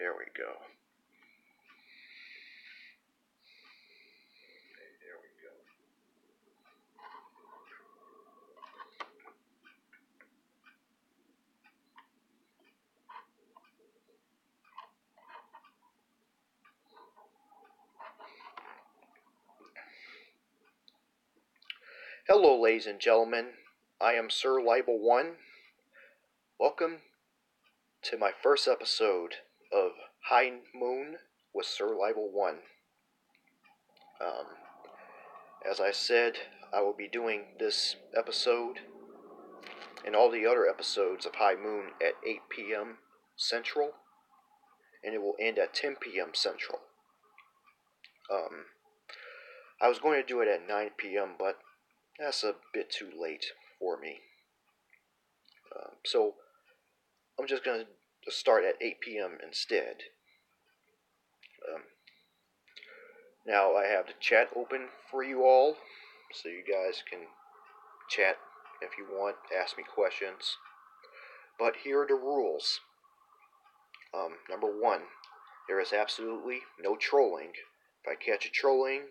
There we go. There we go. Hello, ladies and gentlemen. I am SirLeibl1. Welcome to my first episode of Moon with SirLeibl1. As I said, I will be doing this episode and all the other episodes of High Moon at 8 p.m. Central, and it will end at 10 p.m. Central. I was going to do it at 9 p.m., but that's a bit too late for me. So I'm just going to start at 8 p.m. instead. Now I have the chat open for you all, so you guys can chat if you want, ask me questions. But here are the rules. Number one, there is absolutely no trolling. If I catch you trolling,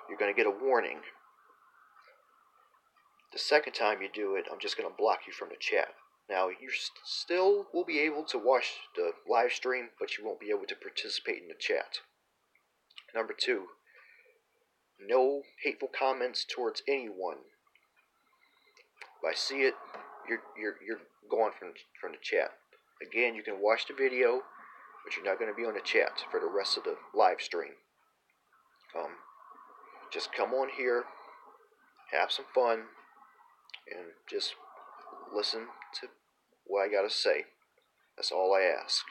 you're going to get a warning. The second time you do it, I'm just going to block you from the chat. Now, you still will be able to watch the live stream, but you won't be able to participate in the chat. Number two, no hateful comments towards anyone. If I see it, you're gone from the chat. Again, you can watch the video, but you're not going to be on the chat for the rest of the live stream. Just come on here, have some fun, and just listen to what I gotta say. That's all I ask.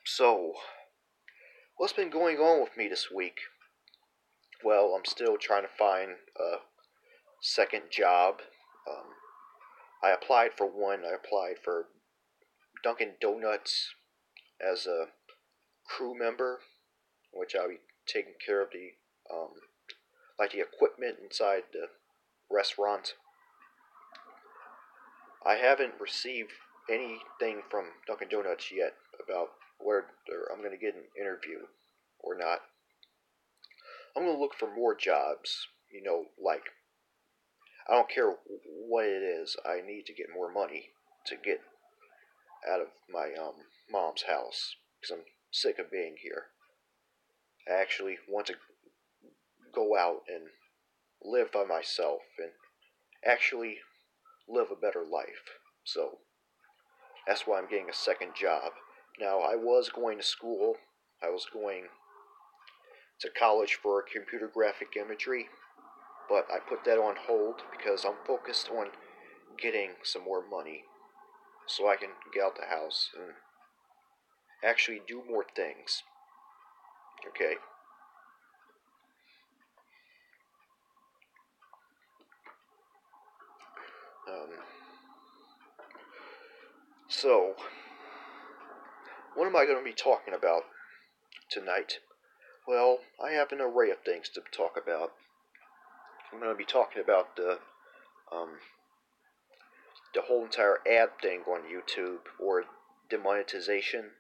So, what's been going on with me this week? Well, I'm still trying to find a second job. I applied for one. I applied for Dunkin' Donuts as a crew member, which I'll be taking care of the the equipment inside the restaurant. I haven't received anything from Dunkin' Donuts yet about whether I'm going to get an interview or not. I'm going to look for more jobs, like, I don't care what it is, I need to get more money to get out of my mom's house, because I'm sick of being here. I actually want to go out and live by myself and actually live a better life. So that's why I'm getting a second job. Now, I was going to school. I was going to college for computer graphic imagery, but I put that on hold because I'm focused on getting some more money so I can get out the house and actually do more things. Okay. So, what am I going to be talking about tonight? Well, I have an array of things to talk about. I'm going to be talking about the whole entire ad thing on YouTube, or demonetization.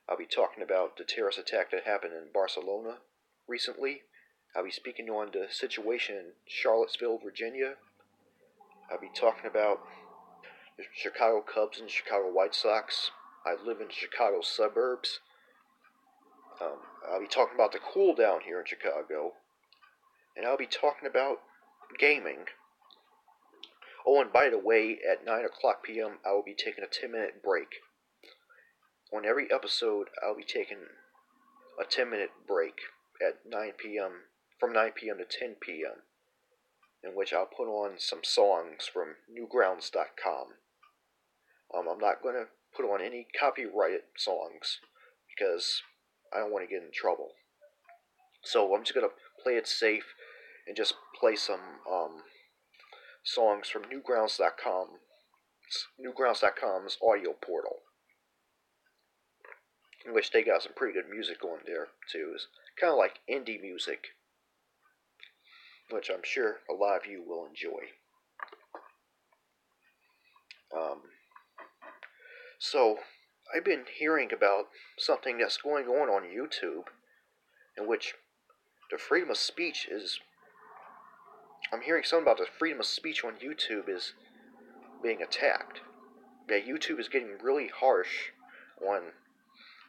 I'll be talking about the terrorist attack that happened in Barcelona recently. I'll be speaking on the situation in Charlottesville, Virginia. I'll be talking about the Chicago Cubs and Chicago White Sox. I live in the Chicago suburbs. I'll be talking about the cool down here in Chicago. And I'll be talking about gaming. Oh, and by the way, at 9 o'clock p.m., I will be taking a 10-minute break. On every episode, I'll be taking a 10-minute break at 9 p.m., from 9 p.m. to 10 p.m., in which I'll put on some songs from newgrounds.com. I'm not going to put on any copyrighted songs because I don't want to get in trouble. So I'm just going to play it safe and just play some songs from newgrounds.com, newgrounds.com's audio portal, in which they got some pretty good music on there too. It's kind of like indie music, which I'm sure a lot of you will enjoy. Um, so, I've been hearing about something that's going on YouTube, in which the freedom of speech is. I'm hearing something about the freedom of speech on YouTube is being attacked. Yeah, YouTube is getting really harsh on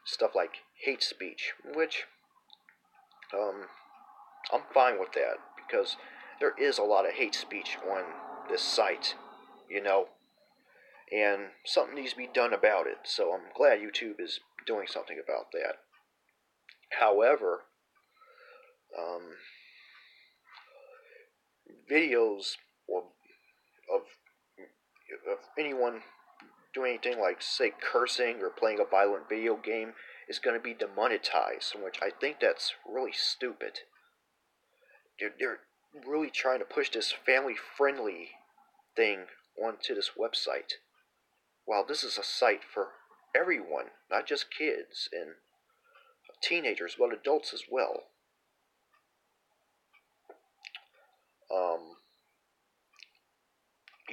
stuff like hate speech, which um, I'm fine with that because there is a lot of hate speech on this site, you know, and something needs to be done about it. So I'm glad YouTube is doing something about that. However, um, videos or of anyone doing anything like, say, cursing or playing a violent video game is going to be demonetized, which I think that's really stupid. They're really trying to push this family-friendly thing onto this website. While this is a site for everyone, not just kids and teenagers, but adults as well. Um,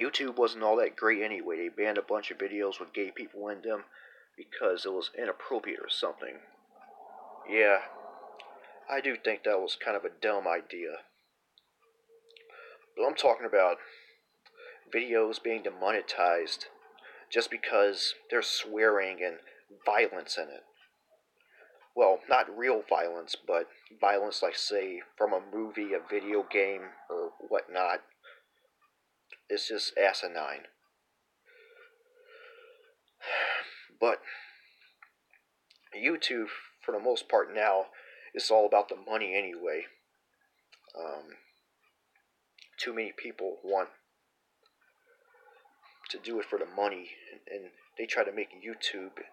YouTube wasn't all that great anyway. They banned a bunch of videos with gay people in them because it was inappropriate or something. Yeah, I do think that was kind of a dumb idea. But I'm talking about videos being demonetized just because there's swearing and violence in it. Well, not real violence, but violence like, say, from a movie, a video game, or whatnot. It's just asinine. But YouTube, for the most part now, is all about the money anyway. Too many people want to do it for the money, and they try to make YouTube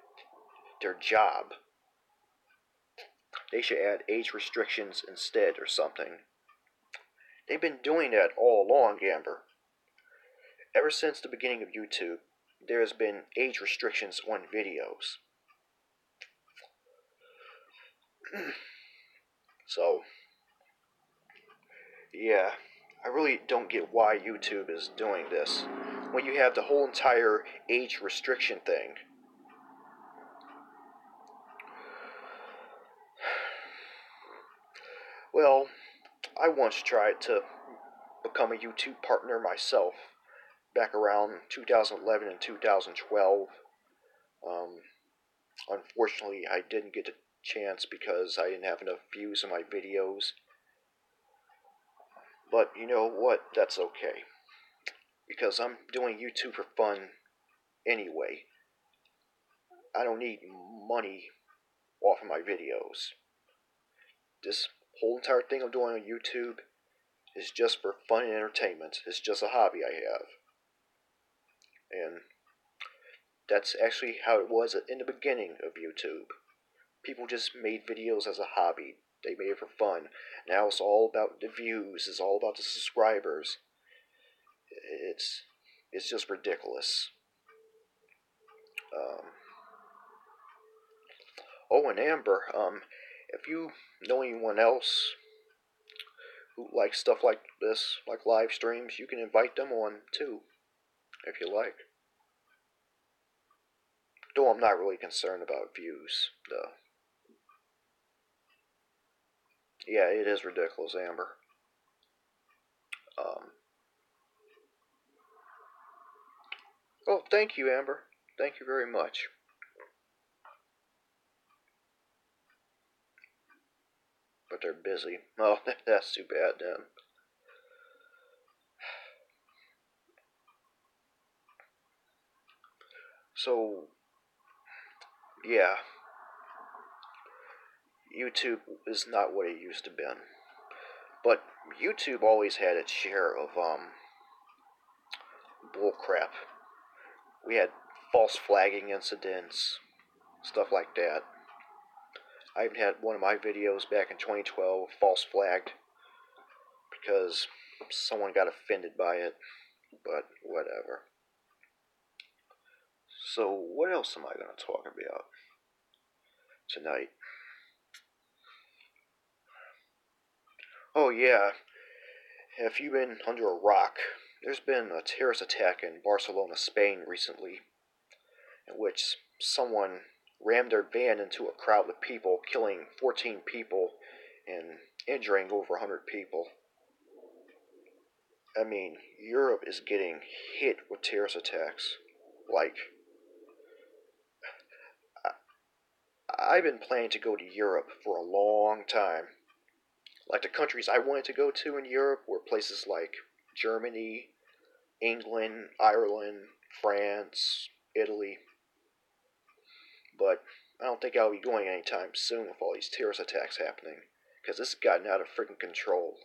their job. They should add age restrictions instead or something. They've been doing that all along, Amber. Ever since the beginning of YouTube, there has been age restrictions on videos. So, yeah, I really don't get why YouTube is doing this when you have the whole entire age restriction thing. Well, I once tried to become a YouTube partner myself back around 2011 and 2012. Um, Unfortunately, I didn't get a chance because I didn't have enough views on my videos. But you know what? That's okay. Because I'm doing YouTube for fun anyway. I don't need money off of my videos. This whole entire thing I'm doing on YouTube is just for fun and entertainment. It's just a hobby I have. And that's actually how it was in the beginning of YouTube. People just made videos as a hobby. They made it for fun. Now it's all about the views. It's all about the subscribers. It's just ridiculous. Um, oh, and Amber, if you know anyone else who likes stuff like this, like live streams, you can invite them on too, if you like. Though I'm not really concerned about views, though. Yeah, it is ridiculous, Amber. Um, oh, thank you, Amber. Thank you very much. But they're busy. Oh, that's too bad then. So, yeah, YouTube is not what it used to be. But YouTube always had its share of, bullcrap. We had false flagging incidents, stuff like that. I even had one of my videos back in 2012 false flagged because someone got offended by it, but whatever. So, what else am I going to talk about tonight? Oh, yeah. Have you been under a rock? There's been a terrorist attack in Barcelona, Spain recently, in which someone rammed their van into a crowd of people, killing 14 people and injuring over 100 people. I mean, Europe is getting hit with terrorist attacks. Like, I've been planning to go to Europe for a long time. Like, the countries I wanted to go to in Europe were places like Germany, England, Ireland, France, Italy. But I don't think I'll be going anytime soon with all these terrorist attacks happening, because this has gotten out of freaking control.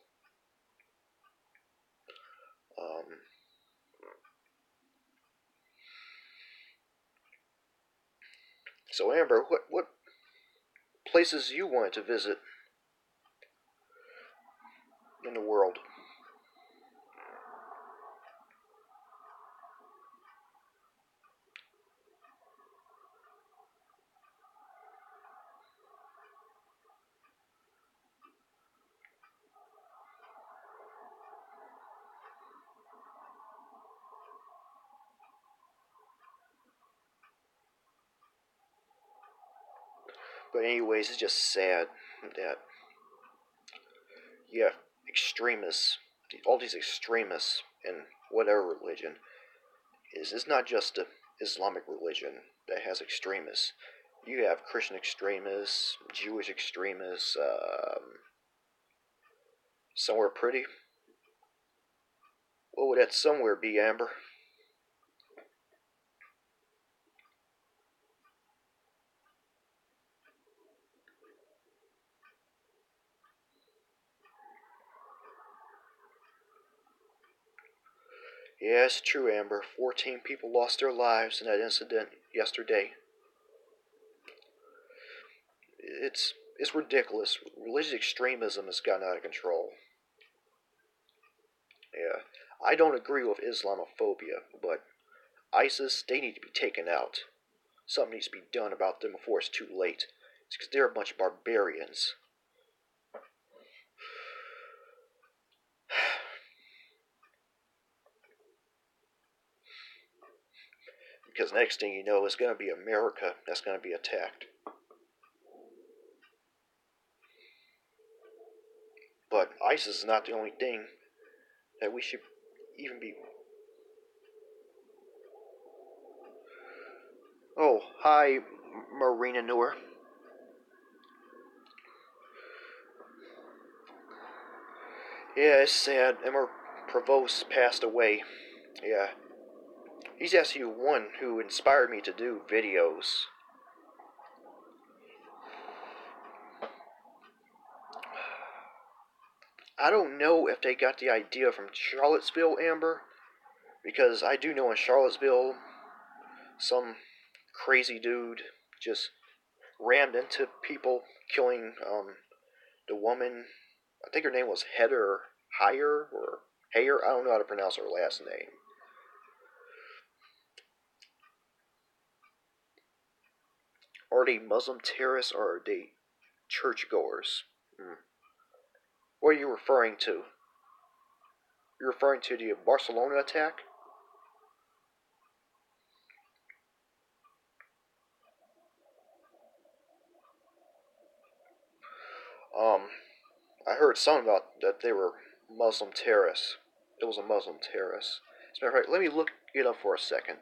So Amber, what places you wanted to visit in the world? But anyways, it's just sad that, yeah, extremists, all these extremists in whatever religion, it's not just the Islamic religion that has extremists. You have Christian extremists, Jewish extremists, somewhere pretty. What would that somewhere be, Amber? Yeah, it's true, Amber. 14 people lost their lives in that incident yesterday. It's ridiculous. Religious extremism has gotten out of control. Yeah, I don't agree with Islamophobia, but ISIS, they need to be taken out. Something needs to be done about them before it's too late. It's because they're a bunch of barbarians. Because next thing you know, it's going to be America that's going to be attacked. But ISIS is not the only thing that we should even be. Oh, hi, Marina Noor. Yeah, it's sad. Emmer Provost passed away. Yeah. He's actually one who inspired me to do videos. I don't know if they got the idea from Charlottesville, Amber, because I do know in Charlottesville, some crazy dude just rammed into people, killing the woman. I think her name was Heather Heyer or Hayer. I don't know how to pronounce her last name. Are they Muslim terrorists or are they churchgoers? What are you referring to? You're referring to the Barcelona attack? Um, I heard something about that they were Muslim terrorists. It was a Muslim terrorist. As a matter of fact, let me look it up for a second.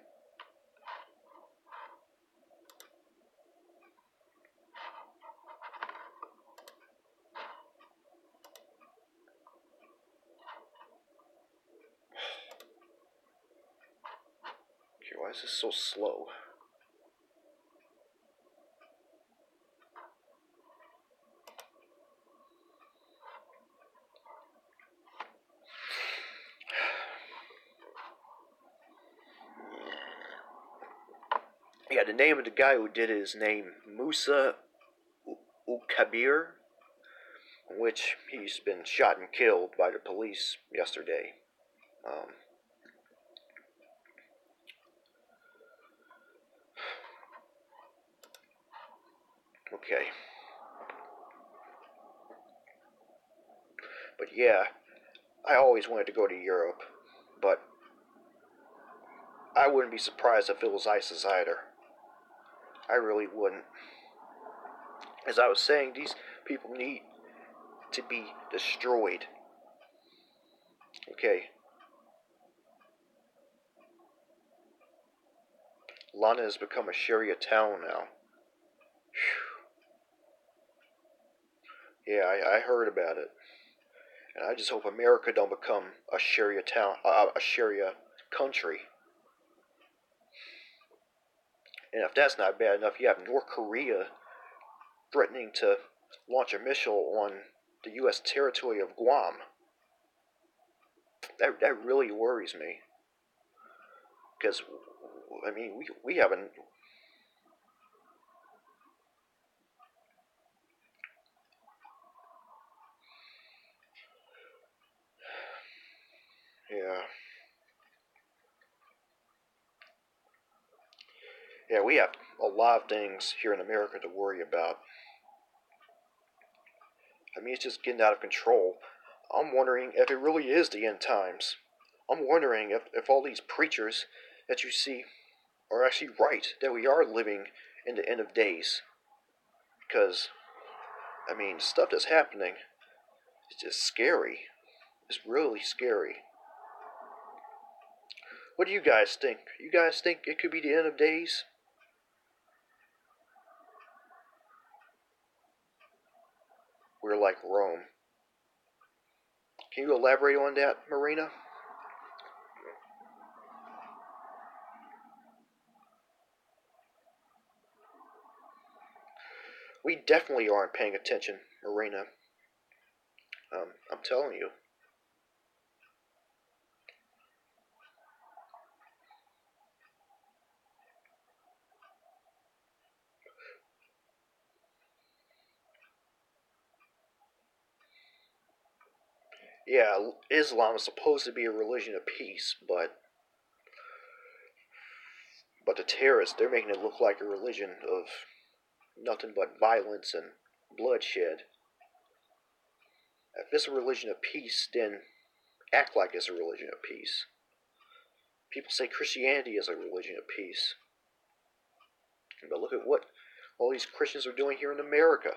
Okay, why is this so slow? Yeah, the name of the guy who did it is named Musa Ukabir, in which he's been shot and killed by the police yesterday. Um, okay. But yeah, I always wanted to go to Europe, but I wouldn't be surprised if it was ISIS either. I really wouldn't. As I was saying, these people need to be destroyed. Okay. London has become a Sharia town now. Yeah, I heard about it. And I just hope America don't become a Sharia town, a Sharia country. And if that's not bad enough, you have North Korea threatening to launch a missile on the U.S. territory of Guam. That really worries me. Because, I mean, we haven't... Yeah. Yeah, we have a lot of things here in America to worry about. I mean, it's just getting out of control. I'm wondering if it really is the end times. I'm wondering if all these preachers that you see are actually right, that we are living in the end of days. Because, I mean, stuff that's happening is just scary. It's really scary. What do you guys think? You guys think it could be the end of days? We're like Rome. Can you elaborate on that, Marina? We definitely aren't paying attention, Marina. I'm telling you. Yeah, Islam is supposed to be a religion of peace, but the terrorists, they're making it look like a religion of nothing but violence and bloodshed. If it's a religion of peace, then act like it's a religion of peace. People say Christianity is a religion of peace. But look at what all these Christians are doing here in America.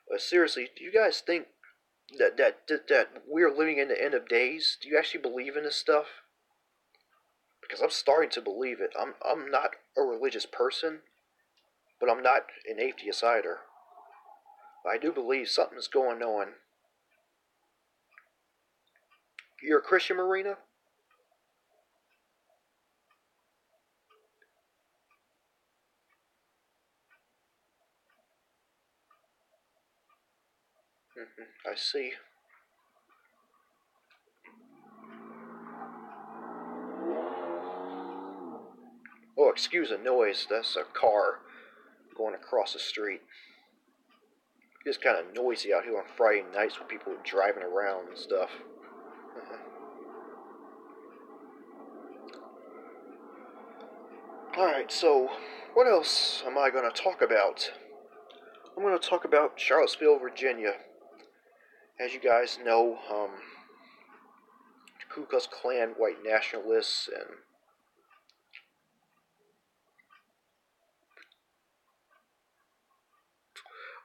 But seriously, do you guys think that we're living in the end of days? Do you actually believe in this stuff? Because I'm starting to believe it. I'm not a religious person, but I'm not an atheist either. I do believe something's going on. You're a Christian, Marina? I see. Oh, excuse the noise. That's a car going across the street. It's kind of noisy out here on Friday nights with people driving around and stuff. Alright, so what else am I going to talk about? I'm going to talk about Charlottesville, Virginia. As you guys know, the Ku Klux Klan white nationalists and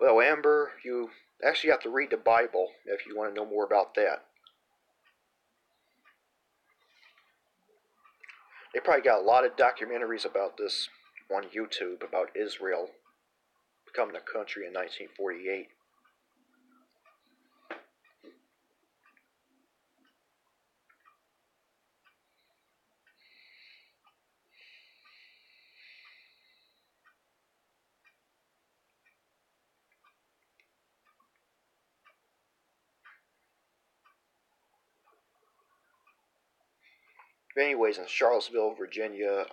well, Amber, you actually have to read the Bible if you want to know more about that. They probably got a lot of documentaries about this on YouTube about Israel becoming a country in 1948. But anyways, in Charlottesville, Virginia,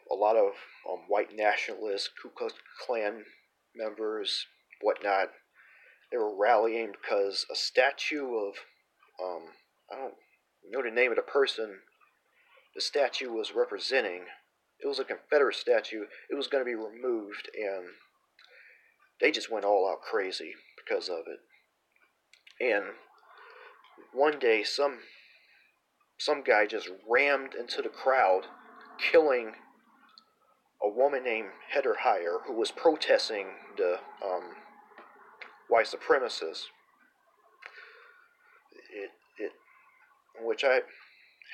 a lot of white nationalists, Ku Klux Klan members, whatnot, they were rallying because a statue of, I don't know the name of the person the statue was representing, It was a Confederate statue. It was going to be removed, and they just went all out crazy because of it. And one day, some guy just rammed into the crowd, killing a woman named Heather Heyer, who was protesting the white supremacists. It, which I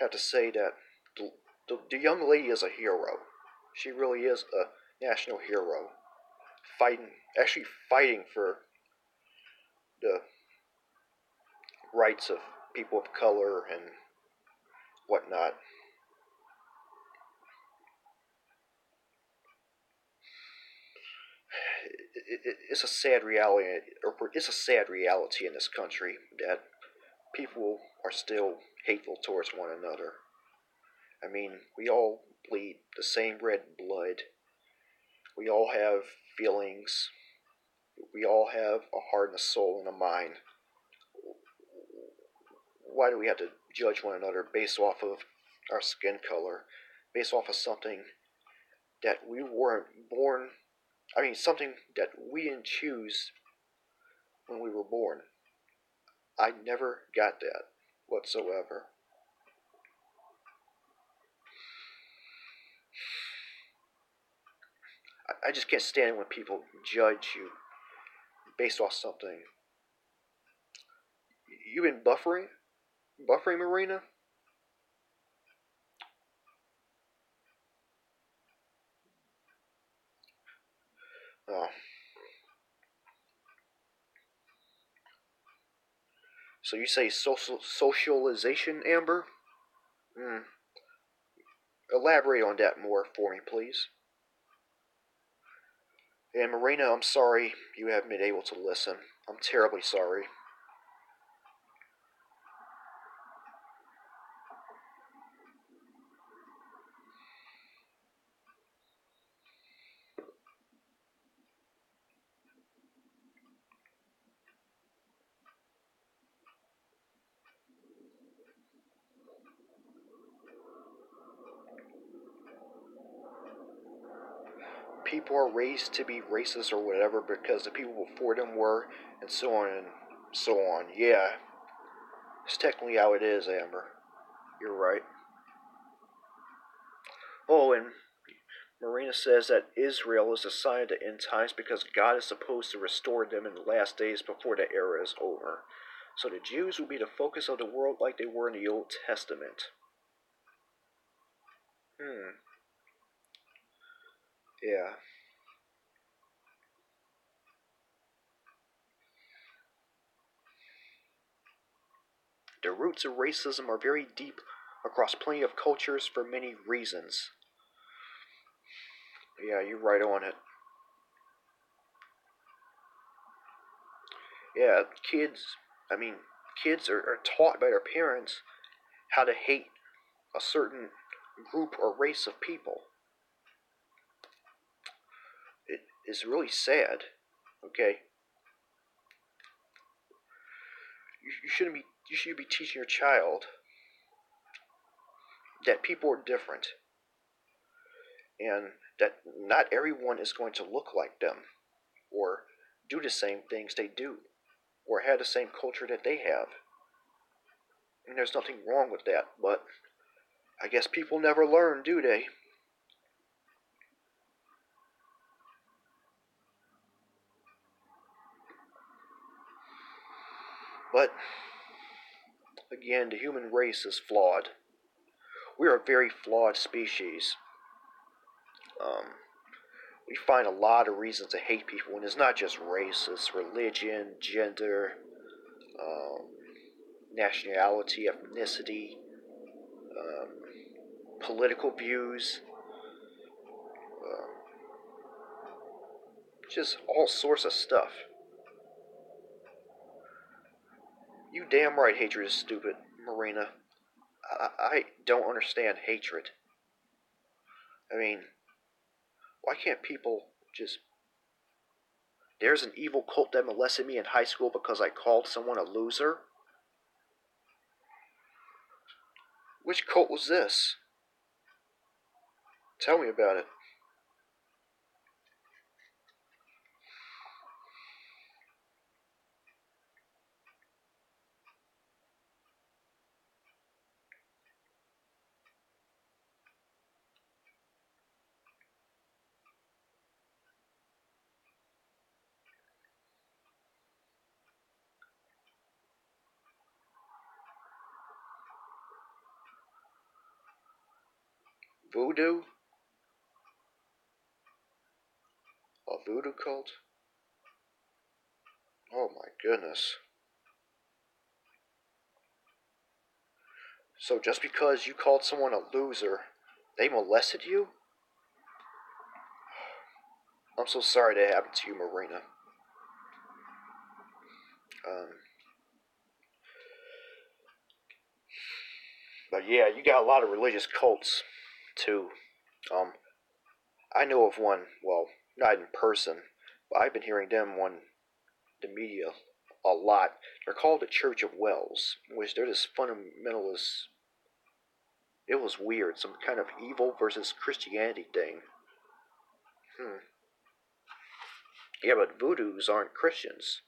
have to say that the young lady is a hero. She really is a national hero, actually fighting for the rights of people of color and whatnot. It's a sad reality. It's a sad reality in this country that people are still hateful towards one another. I mean, we all bleed the same red blood. We all have feelings. We all have a heart and a soul and a mind. Why do we have to judge one another based off of our skin color, based off of something that we weren't born, something that we didn't choose when we were born? I never got that whatsoever. I just can't stand it when people judge you based off something. You been buffering? Buffering, Marina? Oh. So you say socialization, Amber? Hmm. Elaborate on that more for me, please. And Marina, I'm sorry you haven't been able to listen. I'm terribly sorry. People are raised to be racist or whatever because the people before them were, and so on and so on. Yeah, it's technically how it is, Amber. You're right. Oh, and Marina says that Israel is a sign of the end times because God is supposed to restore them in the last days before the era is over. So the Jews will be the focus of the world like they were in the Old Testament. Yeah. The roots of racism are very deep across plenty of cultures for many reasons. Yeah, you're right on it. Yeah, I mean, kids are taught by their parents how to hate a certain group or race of people. It is really sad. Okay, you should be teaching your child that people are different and that not everyone is going to look like them or do the same things they do or have the same culture that they have. And there's nothing wrong with that, but I guess people never learn, do they? But again, the human race is flawed. We are a very flawed species. Um, we find a lot of reasons to hate people, and it's not just race, it's religion, gender, um, nationality, ethnicity, um, political views, uh, just all sorts of stuff. You damn right hatred is stupid, Marina. I don't understand hatred. I mean, why can't people just... There's an evil cult that molested me in high school because I called someone a loser? Which cult was this? Tell me about it. Voodoo? A voodoo cult? Oh my goodness. So just because you called someone a loser, they molested you? I'm so sorry that happened to you, Marina. Um, but yeah, you got a lot of religious cults, too. Um, I know of one, well, not in person, but I've been hearing them on the media a lot. They're called the Church of Wells, which they're this fundamentalist. It was weird, some kind of evil versus Christianity thing. Hmm. Yeah, but voodoos aren't Christians.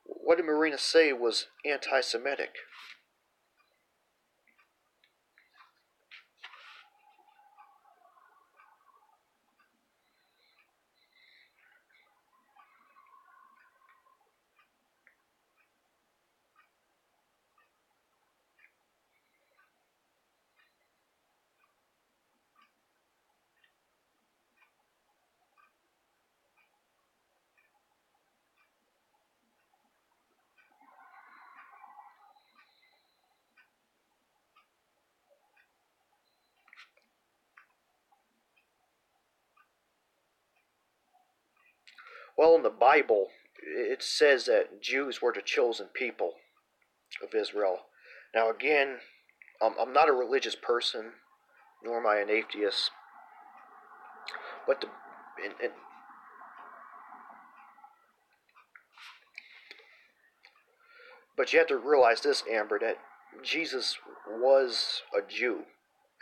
What did Marina say was anti-Semitic? Well, in the Bible, it says that Jews were the chosen people of Israel. Now, again, I'm not a religious person, nor am I an atheist, but and, and, but you have to realize this, Amber, that Jesus was a Jew.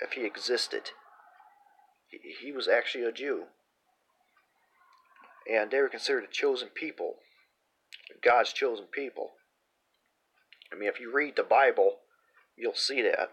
If he existed, he was actually a Jew, and they were considered a chosen people, God's chosen people. I mean, if you read the Bible, you'll see that.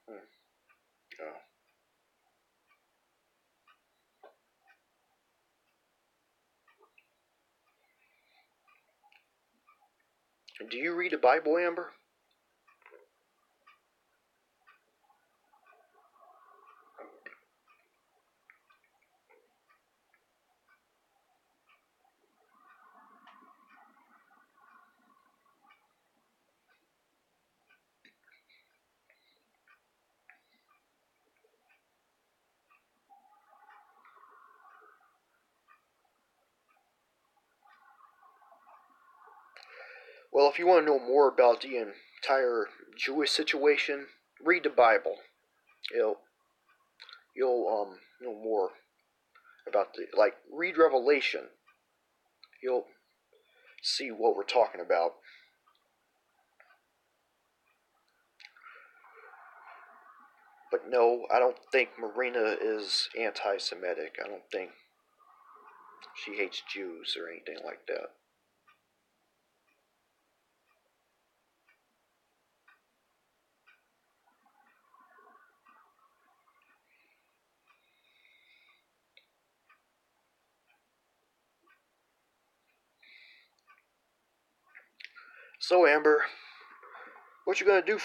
Hmm. Oh. Do you read the Bible, Amber? Well, if you want to know more about the entire Jewish situation, read the Bible. You'll you'll know more about the read Revelation. You'll see what we're talking about. But no, I don't think Marina is anti-Semitic. I don't think she hates Jews or anything like that. So Amber, what you gonna do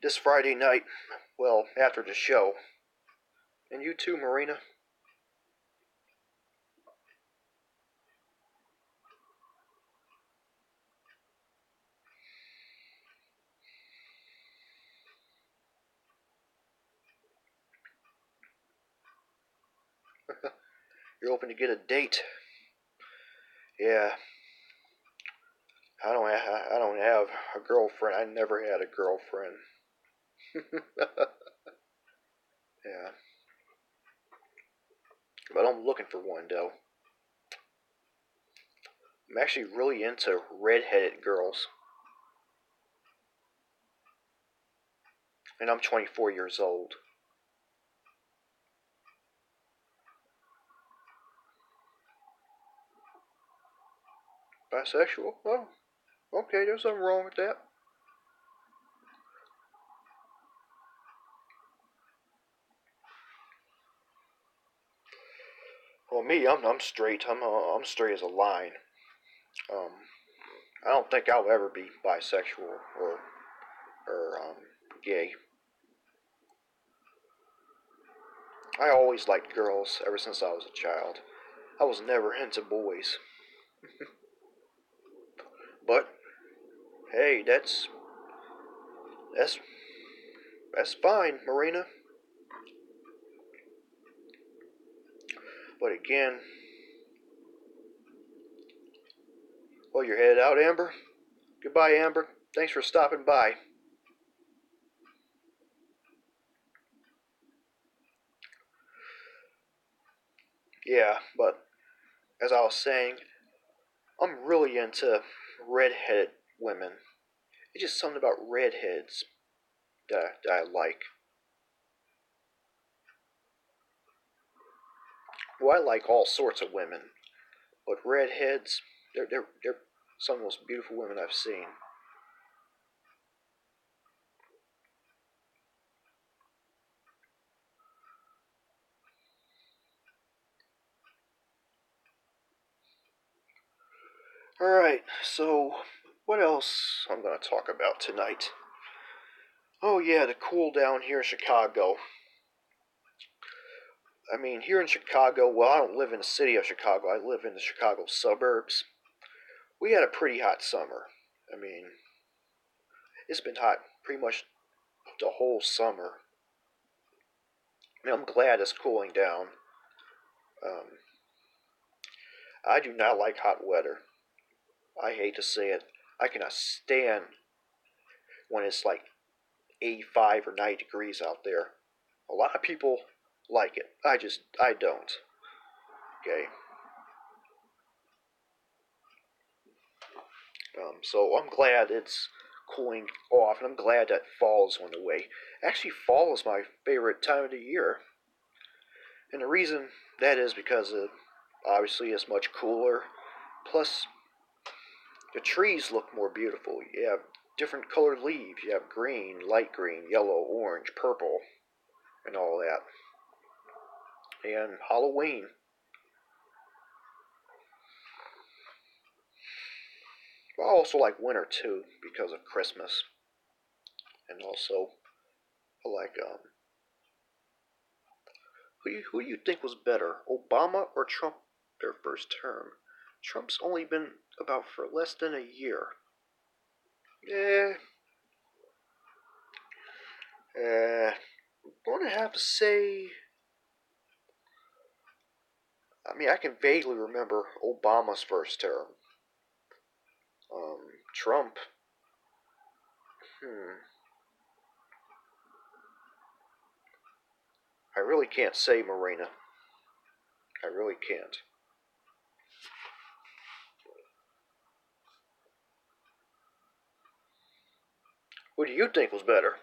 this Friday night? Well, after the show. And you too, Marina. You're hoping to get a date. Yeah. I don't have a girlfriend. I never had a girlfriend. Yeah. But I'm looking for one, though. I'm actually really into red-headed girls. And I'm 24 years old. Bisexual? Oh, okay, there's nothing wrong with that. Well, me, I'm straight. I'm straight as a line. Um, I don't think I'll ever be bisexual or gay. I always liked girls ever since I was a child. I was never into boys. But hey, that's that's fine, Marina. But again, well, you're headed out, Amber. Goodbye, Amber. Thanks for stopping by. Yeah, but as I was saying, I'm really into redheaded women. It's just something about redheads that I like. Well, I like all sorts of women, but redheads, they're some of the most beautiful women I've seen. Alright, so what else I'm going to talk about tonight? Oh yeah, the cool down here in Chicago. I mean, here in Chicago, well, I don't live in the city of Chicago. I live in the Chicago suburbs. We had a pretty hot summer. I mean, it's been hot pretty much the whole summer. I mean, I'm glad it's cooling down. Um, I do not like hot weather. I hate to say it. I cannot stand when it's like 85 or 90 degrees out there. A lot of people like it. I don't. Okay. So I'm glad it's cooling off, and I'm glad that fall's on the way. Actually, fall is my favorite time of the year, and the reason that is because obviously it's much cooler. Plus, the trees look more beautiful. You have different colored leaves. You have green, light green, yellow, orange, purple, and all that. And Halloween. I also like winter too because of Christmas, and also I like who do you think was better, Obama or Trump? Their first term. Trump's only been about for less than a year. Eh, I'm gonna have to say. I mean, I can vaguely remember Obama's first term. Trump. Hmm. I really can't say, Marina. I really can't. Who do you think was better?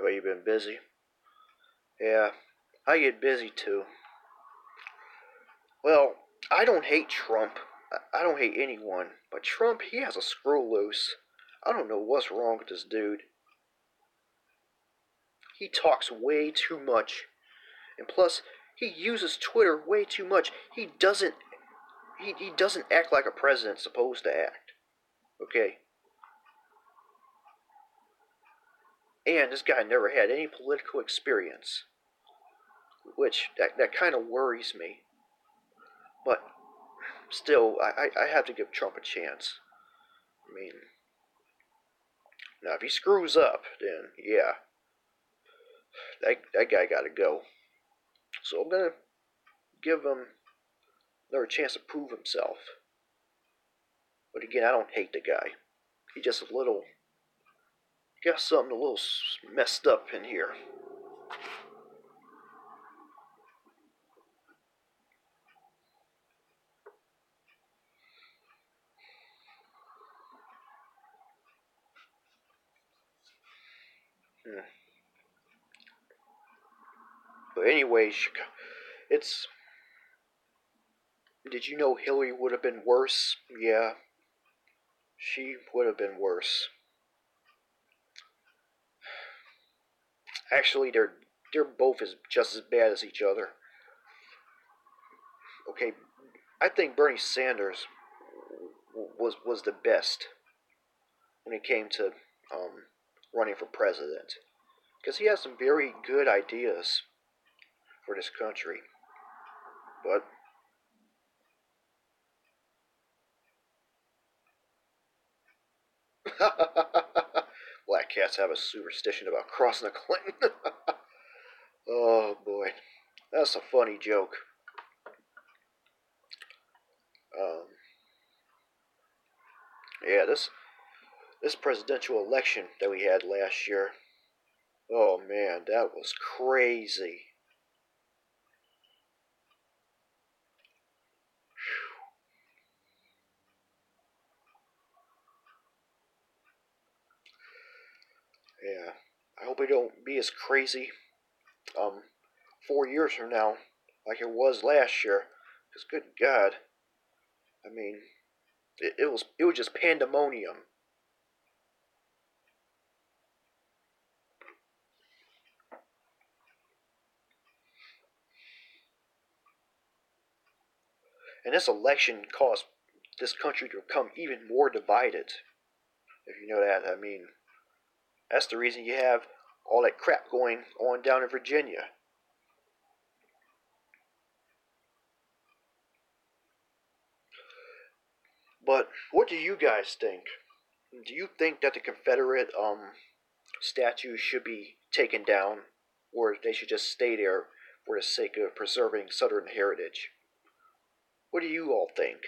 Have you been busy? Yeah, I get busy too. Well, I don't hate Trump. I don't hate anyone. But Trump, he has a screw loose. I don't know what's wrong with this dude. He talks way too much. And plus, he uses Twitter way too much. He doesn't act like a president's supposed to act. Okay? And this guy never had any political experience, which that kind of worries me. But still, I have to give Trump a chance. I mean, now if he screws up, then yeah, that guy got to go. So I'm gonna give him another chance to prove himself. But again, I don't hate the guy. He just a little, got something a little messed up in here. Hmm. But anyway, it's. Did you know Hillary would have been worse? Yeah, she would have been worse. Actually, they're both just as bad as each other. Okay, I think Bernie Sanders was the best when it came to running for president because he has some very good ideas for this country. But black cats have a superstition about crossing a Clinton. Oh boy, that's a funny joke. Um, yeah, this presidential election that we had last year. Oh man, that was crazy. Yeah, I hope it don't be as crazy. 4 years from now, like it was last year. Because good God, I mean, it was just pandemonium. And this election caused this country to become even more divided. If you know that, I mean, that's the reason you have all that crap going on down in Virginia. But what do you guys think? Do you think that the Confederate statues should be taken down, or they should just stay there for the sake of preserving Southern heritage? What do you all think?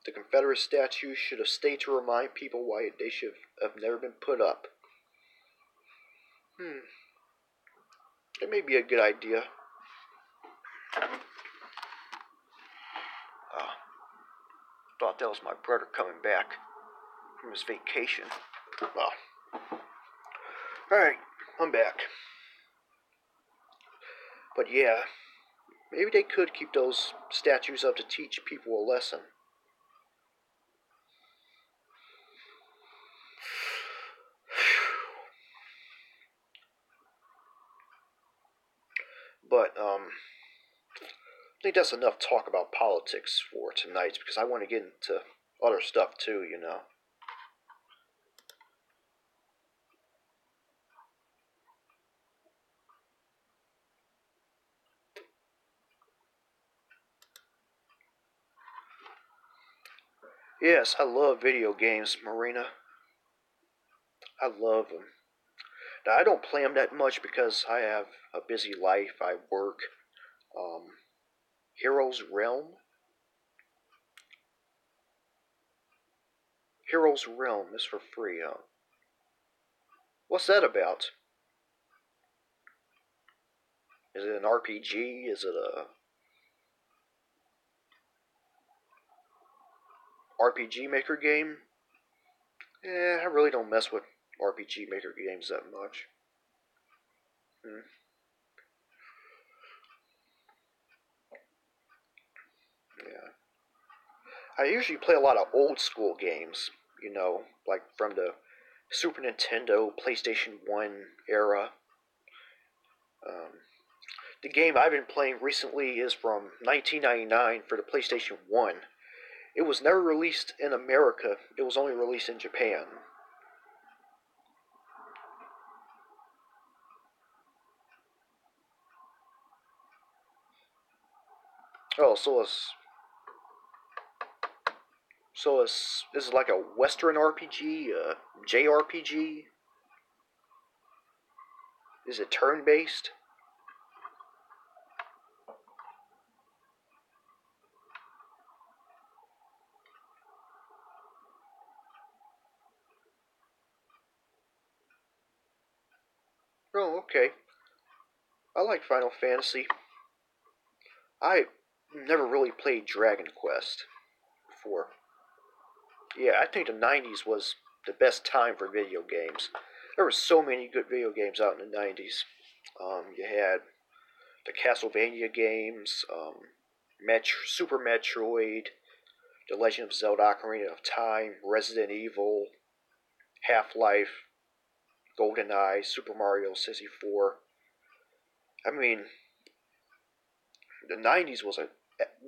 The Confederate statues should have stayed to remind people why they should have never been put up. Hmm, that may be a good idea. Thought that was my brother coming back from his vacation. Well, alright, I'm back. But yeah, maybe they could keep those statues up to teach people a lesson. But I think that's enough talk about politics for tonight because I want to get into other stuff too, you know. Yes, I love video games, Marina. I love them. Now, I don't play them that much because I have a busy life. I work. Um, Heroes Realm? Heroes Realm is for free, huh? What's that about? Is it an RPG? Is it a RPG Maker game? I really don't mess with RPG Maker games that much. Hmm. I usually play a lot of old school games, like from the Super Nintendo, PlayStation 1 era. Um, the game I've been playing recently is from 1999 for the PlayStation 1. It was never released in America, it was only released in Japan. Oh, is it like a Western RPG, a JRPG? Is it turn-based? Oh, okay. I like Final Fantasy. I never really played Dragon Quest before. Yeah, I think the 90s was the best time for video games. There were so many good video games out in the 90s. You had the Castlevania games, Super Metroid, The Legend of Zelda Ocarina of Time, Resident Evil, Half-Life, GoldenEye, Super Mario 64. I mean, the 90s was a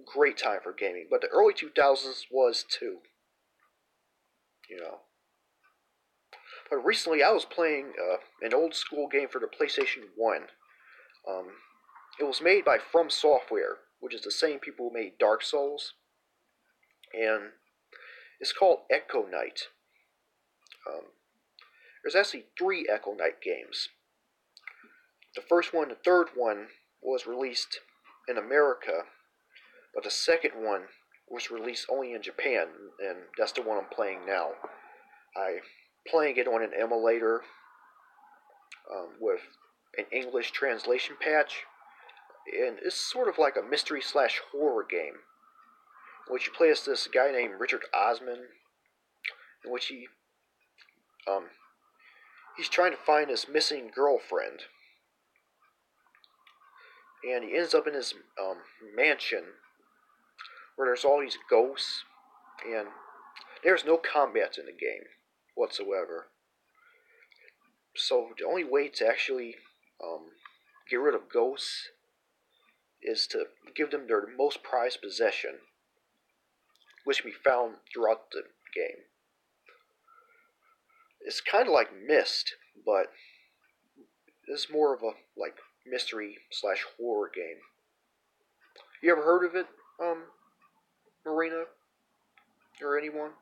great time for gaming, but the early 2000s was too, you know. But recently I was playing an old school game for the PlayStation 1. Um, it was made by From Software, which is the same people who made Dark Souls, and it's called Echo Knight. Um, there's actually three Echo Knight games. The first one, the third one, was released in America, but the second one was released only in Japan, and that's the one I'm playing now. I'm playing it on an emulator with an English translation patch, and it's sort of like a mystery slash horror game, in which you play as this guy named Richard Osman, in which um, he's trying to find his missing girlfriend, and he ends up in his mansion where there's all these ghosts, and there's no combat in the game whatsoever. So the only way to actually get rid of ghosts is to give them their most prized possession, which can be found throughout the game. It's kind of like Myst, but it's more of a like mystery slash horror game. You ever heard of it, Marina, or anyone?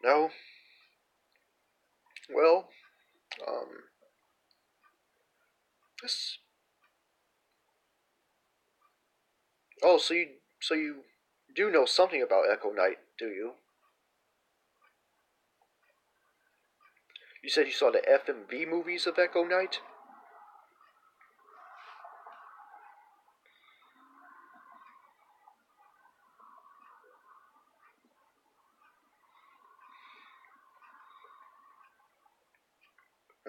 No. Well, um, this. Oh, so you do know something about Echo Knight, do you? You said you saw the FMV movies of Echo Knight?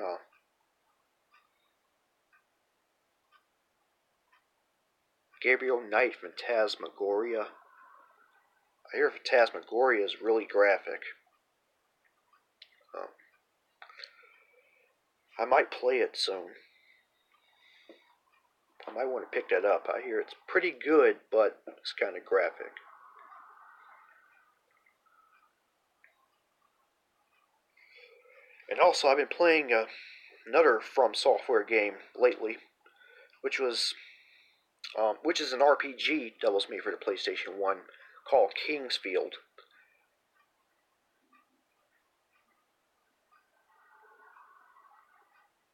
Oh. Gabriel Knight, Phantasmagoria. I hear Phantasmagoria is really graphic. Um, I might play it soon. I might want to pick that up. I hear it's pretty good, but it's kind of graphic. And also, I've been playing another From Software game lately, which is an RPG that was made for the PlayStation 1 called Kingsfield.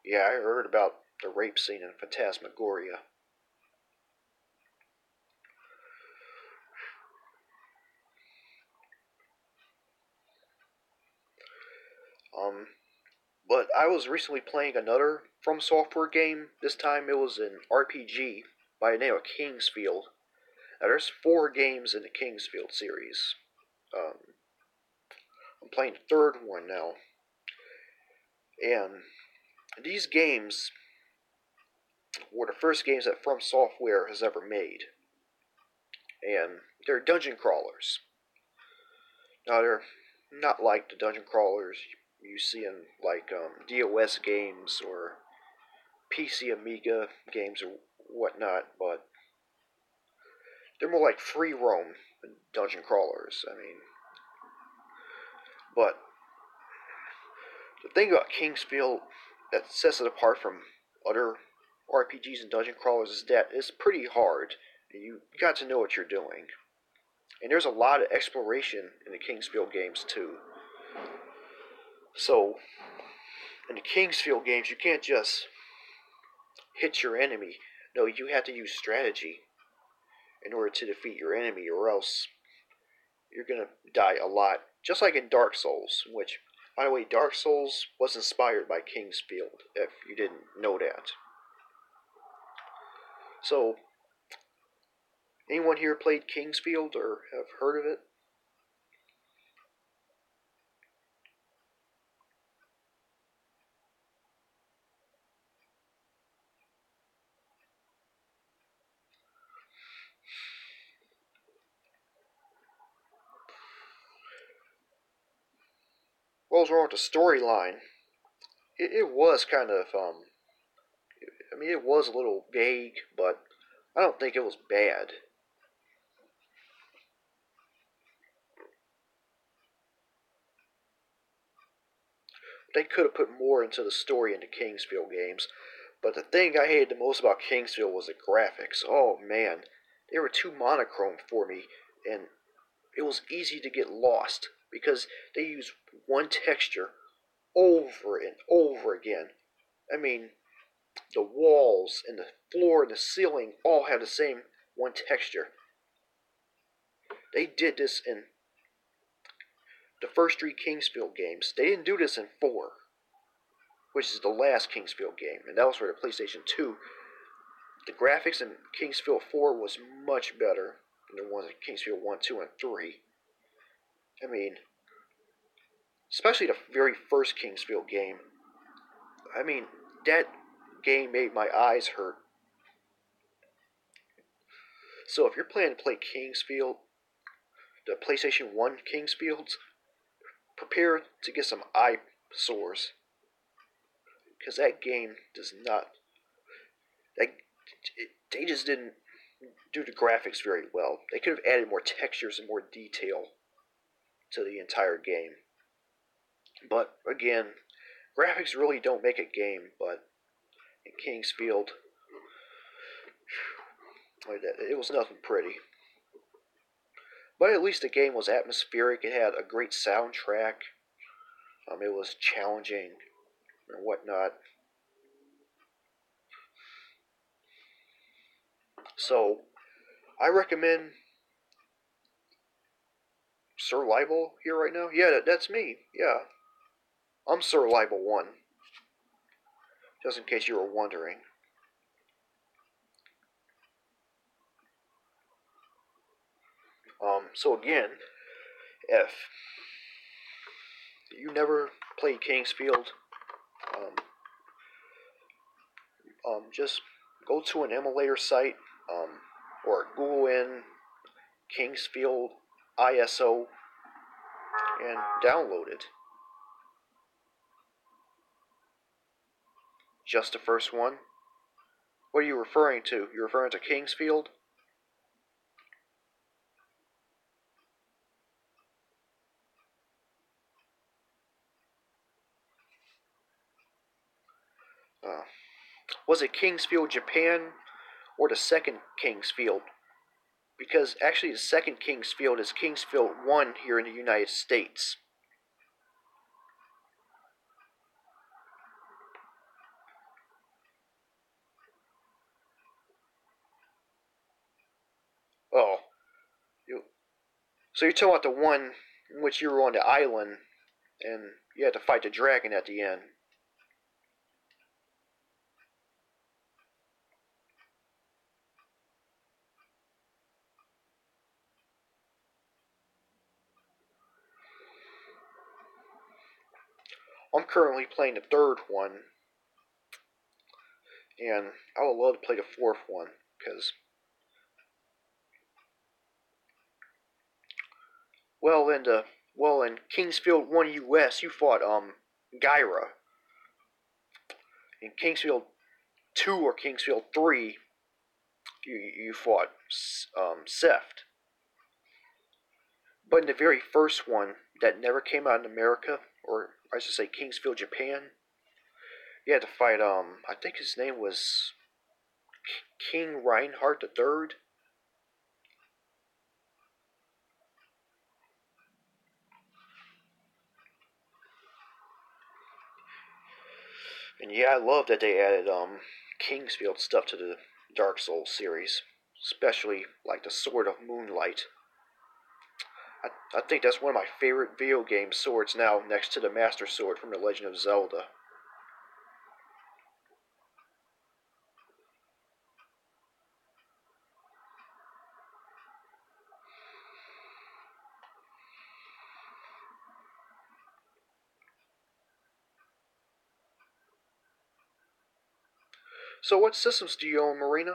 Yeah, I heard about the rape scene in Phantasmagoria. Um, But I was recently playing another From Software game. This time it was an RPG by the name of Kingsfield. Now there's 4 games in the Kingsfield series. Um, I'm playing the third one now. And these games were the first games that From Software has ever made. And they're dungeon crawlers. Now they're not like the dungeon crawlers you see in like DOS games or PC Amiga games or whatnot, but they're more like free roam dungeon crawlers. I mean, but the thing about Kingsfield that sets it apart from other RPGs and dungeon crawlers is that it's pretty hard. You got to know what you're doing. And there's a lot of exploration in the Kingsfield games too. So, in the Kingsfield games, you can't just hit your enemy. No, you have to use strategy in order to defeat your enemy, or else you're gonna die a lot. Just like in Dark Souls, which, by the way, Dark Souls was inspired by Kingsfield, if you didn't know that. So, anyone here played Kingsfield or have heard of it? What was wrong with the storyline? It was kind of, I mean, it was a little vague, but I don't think it was bad. They could have put more into the story in the Kingsfield games, but the thing I hated the most about Kingsfield was the graphics. Oh man, they were too monochrome for me, and it was easy to get lost because they used one texture over and over again. I mean, the walls and the floor and the ceiling all have the same one texture. They did this in the first 3 Kingsfield games. They didn't do this in 4, which is the last Kingsfield game, and that was for the PlayStation 2. The graphics in Kingsfield 4 was much better than the ones in Kingsfield 1, 2, and 3. I mean, especially the very first Kingsfield game. I mean, that game made my eyes hurt. So if you're planning to play Kingsfield, the PlayStation 1 Kingsfields, prepare to get some eye sores. Because that game does not... They just didn't do the graphics very well. They could have added more textures and more detail to the entire game. But again, graphics really don't make a game, but in Kingsfield, it was nothing pretty. But at least the game was atmospheric. It had a great soundtrack. It was challenging and whatnot. So, I recommend SirLeibl here right now. Yeah, that's me. Yeah, I'm SirLeibl1. Just in case you were wondering. So again, if you never played Kingsfield, just go to an emulator site, or Google in Kingsfield ISO and download it. Just the first one? What are you referring to? You're referring to Kingsfield? Was it Kingsfield Japan or the second Kingsfield? Because actually the second Kingsfield is Kingsfield 1 here in the United States. Oh. So you're talking about the one in which you were on the island and you had to fight the dragon at the end. I'm currently playing the third one, and I would love to play the fourth one, because, well, in Kingsfield 1 US, you fought, Gyra. In Kingsfield 2 or Kingsfield 3, you fought, Seft. But in the very first one, that never came out in America, or I should say Kingsfield, Japan, you had to fight, I think his name was King Reinhardt III. And yeah, I love that they added Kingsfield stuff to the Dark Souls series, especially like the Sword of Moonlight. I think that's one of my favorite video game swords now, next to the Master Sword from The Legend of Zelda. So what systems do you own, Marina?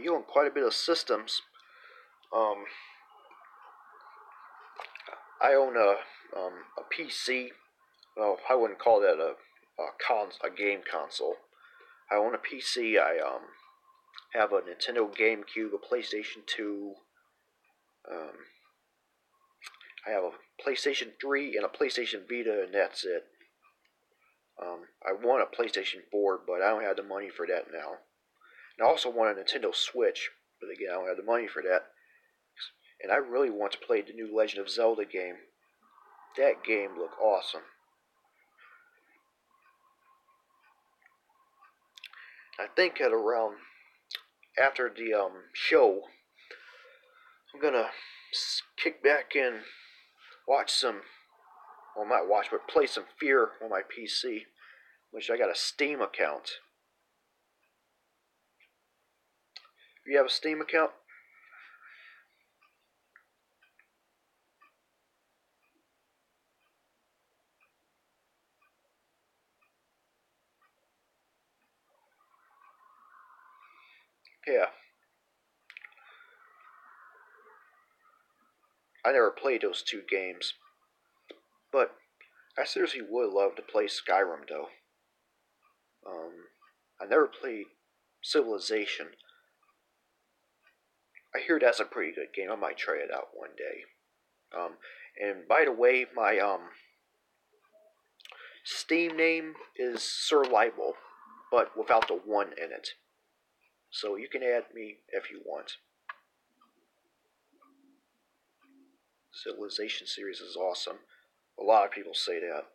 You own quite a bit of systems. Um, I own a PC. Well, I wouldn't call that a game console. I own a PC. I have a Nintendo GameCube, a PlayStation 2. Um, I have a PlayStation 3 and a PlayStation Vita, and that's it. I want a PlayStation 4, but I don't have the money for that now. And I also want a Nintendo Switch, but again, I don't have the money for that. And I really want to play the new Legend of Zelda game. That game looked awesome. I think at around after the show, I'm gonna kick back and watch some, well, not watch, but play some Fear on my PC, which I got a Steam account. You have a Steam account? Yeah. I never played those two games, but I seriously would love to play Skyrim though. I never played Civilization. I hear that's a pretty good game. I might try it out one day. Um, and by the way, my Steam name is SirLeibl1, but without the one in it. So you can add me if you want. Civilization series is awesome. A lot of people say that.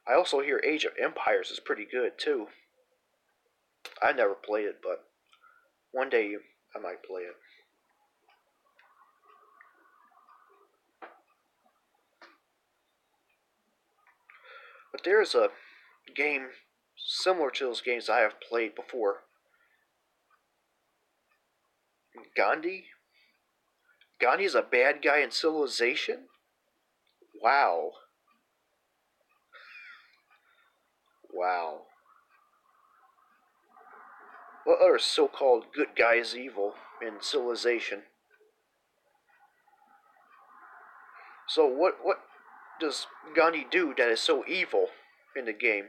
I also hear Age of Empires is pretty good too. I never played it, but one day I might play it. But there's a game similar to those games I have played before. Gandhi? Gandhi's a bad guy in Civilization? Wow. Wow. What other so-called good guy is evil in Civilization? So what does Gandhi do that is so evil in the game?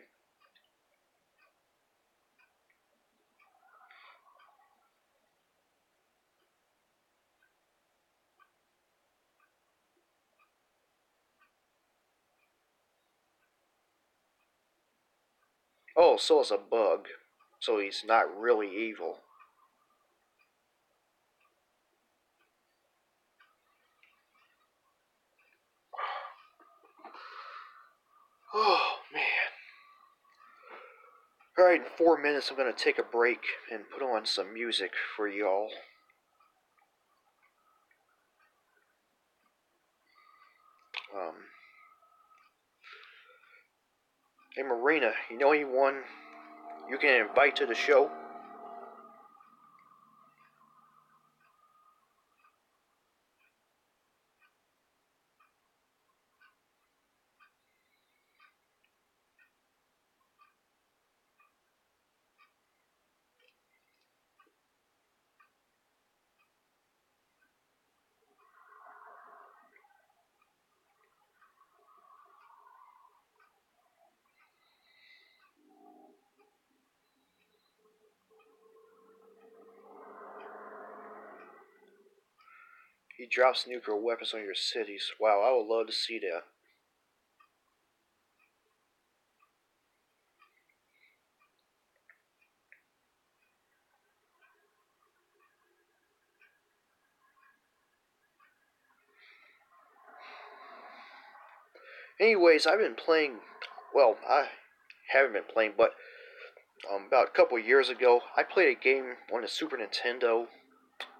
Oh, so it's a bug. So he's not really evil. Oh, man. Alright, in 4 minutes I'm gonna take a break and put on some music for y'all. Hey Marina, you know anyone you can invite to the show? He drops nuclear weapons on your cities. Wow, I would love to see that. Anyways, I've been playing. Well, I haven't been playing, but about a couple years ago, I played a game on the Super Nintendo.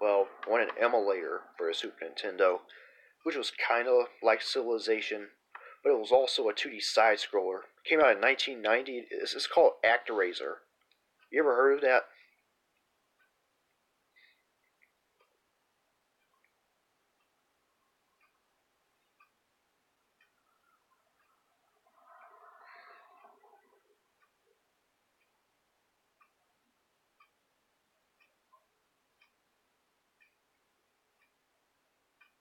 Well, on an emulator for a Super Nintendo, which was kind of like Civilization, but it was also a 2D side scroller. It came out in 1990. It's called ActRaiser. You ever heard of that?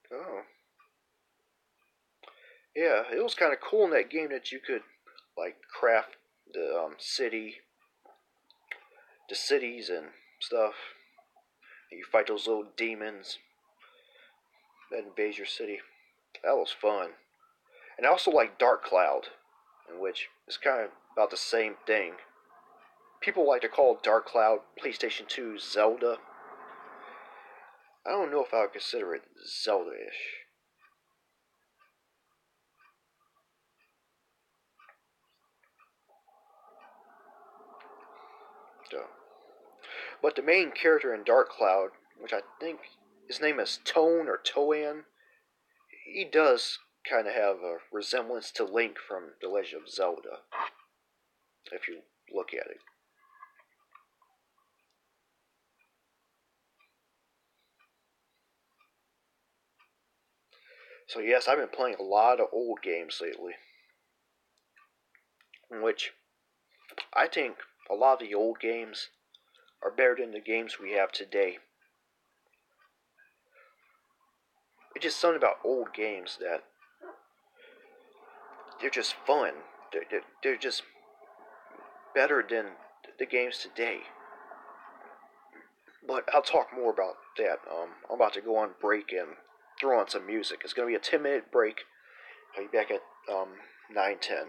Oh, yeah. It was kind of cool in that game that you could like craft the the cities and stuff. And you fight those little demons that invade your city. That was fun. And I also like Dark Cloud, in which it's kind of about the same thing. People like to call Dark Cloud PlayStation 2 Zelda. I don't know if I would consider it Zelda-ish. So. But the main character in Dark Cloud, which I think his name is Tone or Toan, he does kind of have a resemblance to Link from The Legend of Zelda, if you look at it. So yes, I've been playing a lot of old games lately, in which I think a lot of the old games are better than the games we have today. It's just something about old games that they're just fun. They're just better than the games today. But I'll talk more about that. I'm about to go on break and throw on some music. It's going to be a 10-minute break. I'll be back at 9:10.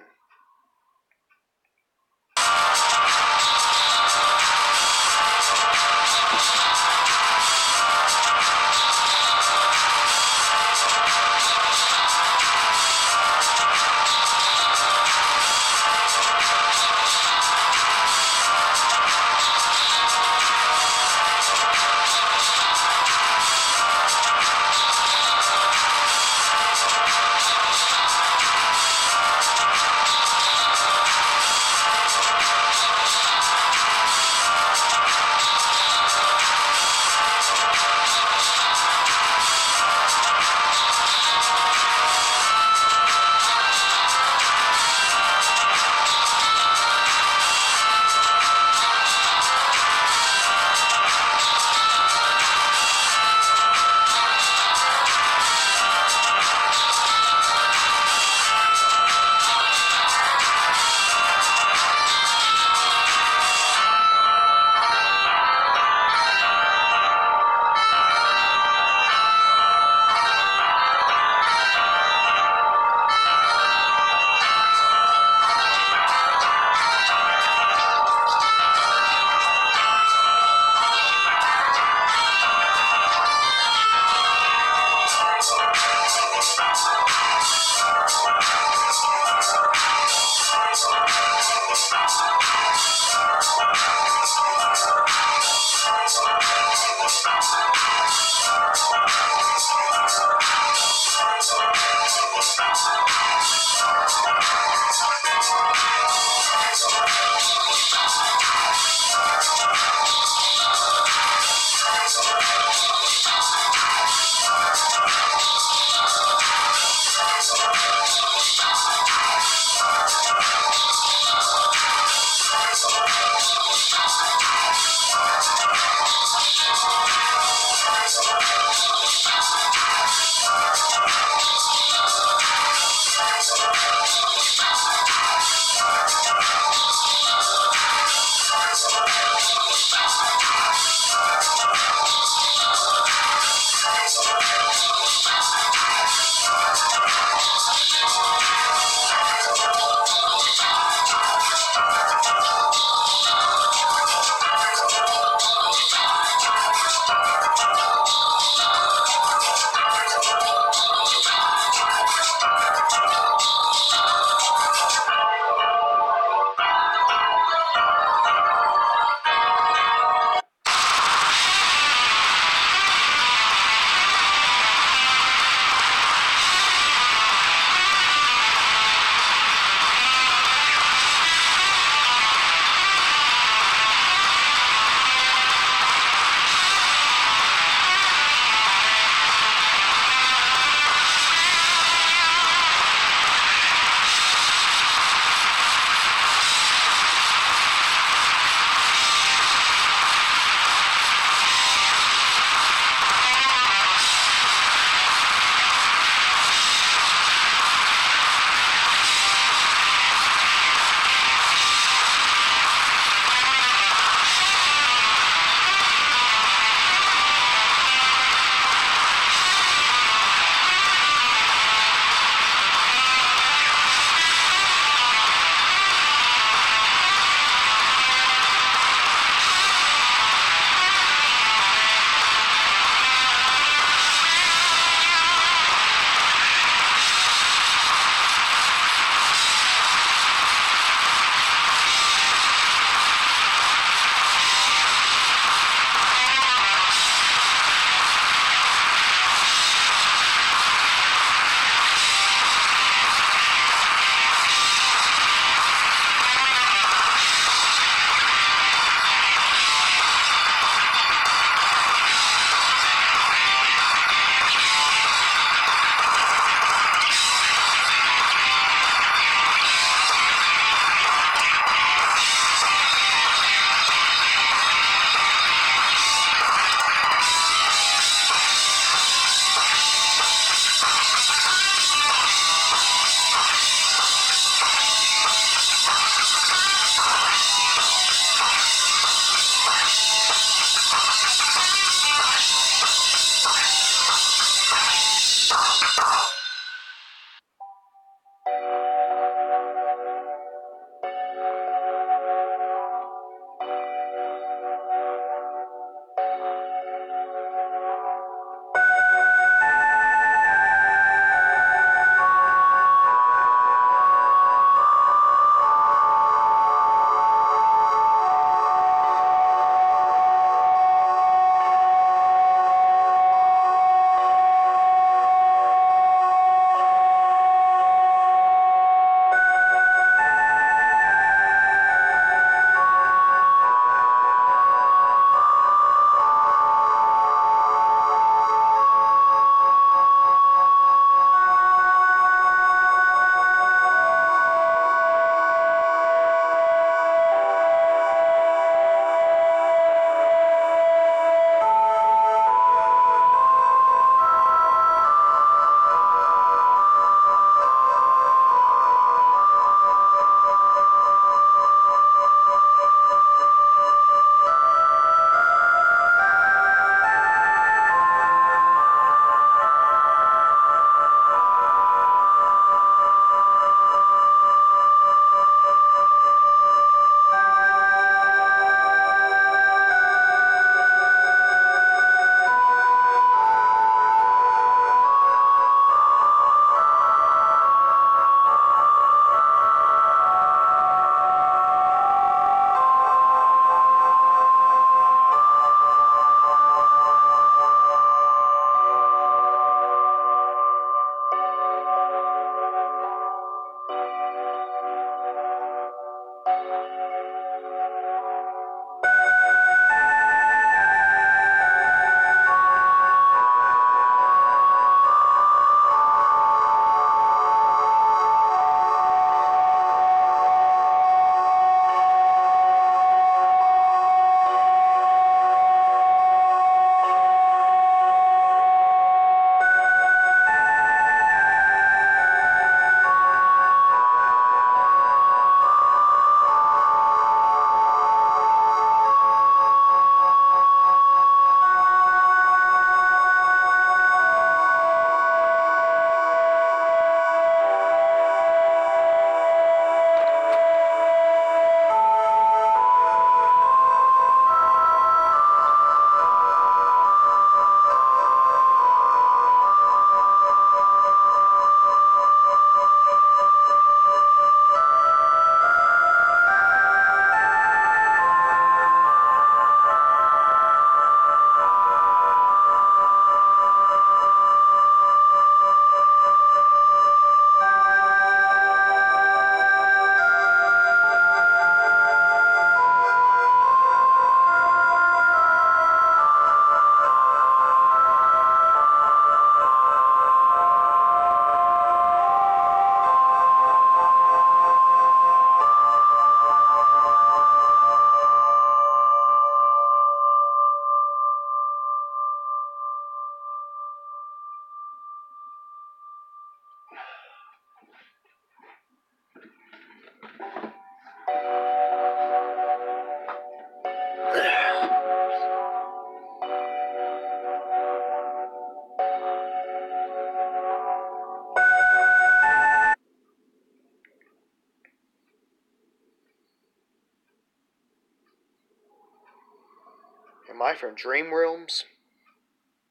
Am I from Dream Realms?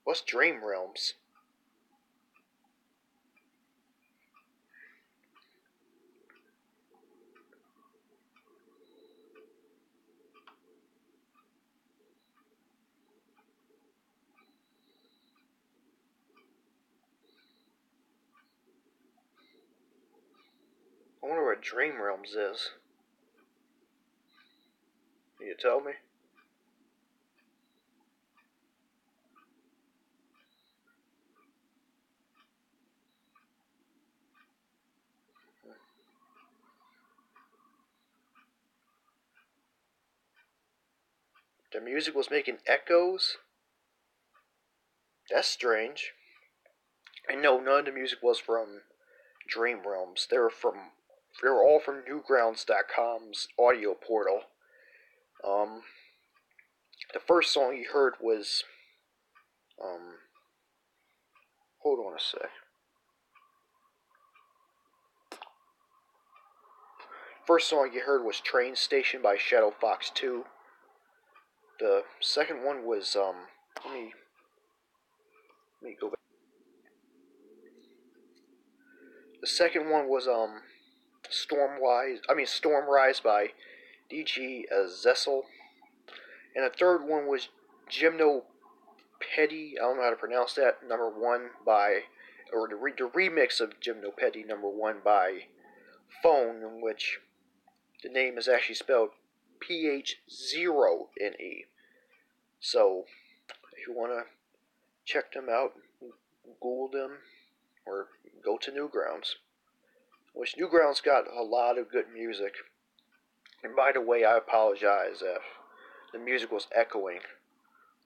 What's Dream Realms? I wonder what Dream Realms is. Can you tell me? The music was making echoes? That's strange. And no, none of the music was from Dream Realms. They were all from Newgrounds.com's audio portal. Um, the first song you heard was, hold on a sec. First song you heard was Train Station by Shadow Fox 2. The second one was, let me go back. The second one was, Stormrise by D.G. Zessel. And the third one was Gymnopedie, I don't know how to pronounce that, #1 by, or the remix of Gymnopedie #1 by Phone, in which the name is actually spelled PH0NE. So, if you want to check them out, Google them, or go to Newgrounds. Which Newgrounds got a lot of good music. And by the way, I apologize if the music was echoing.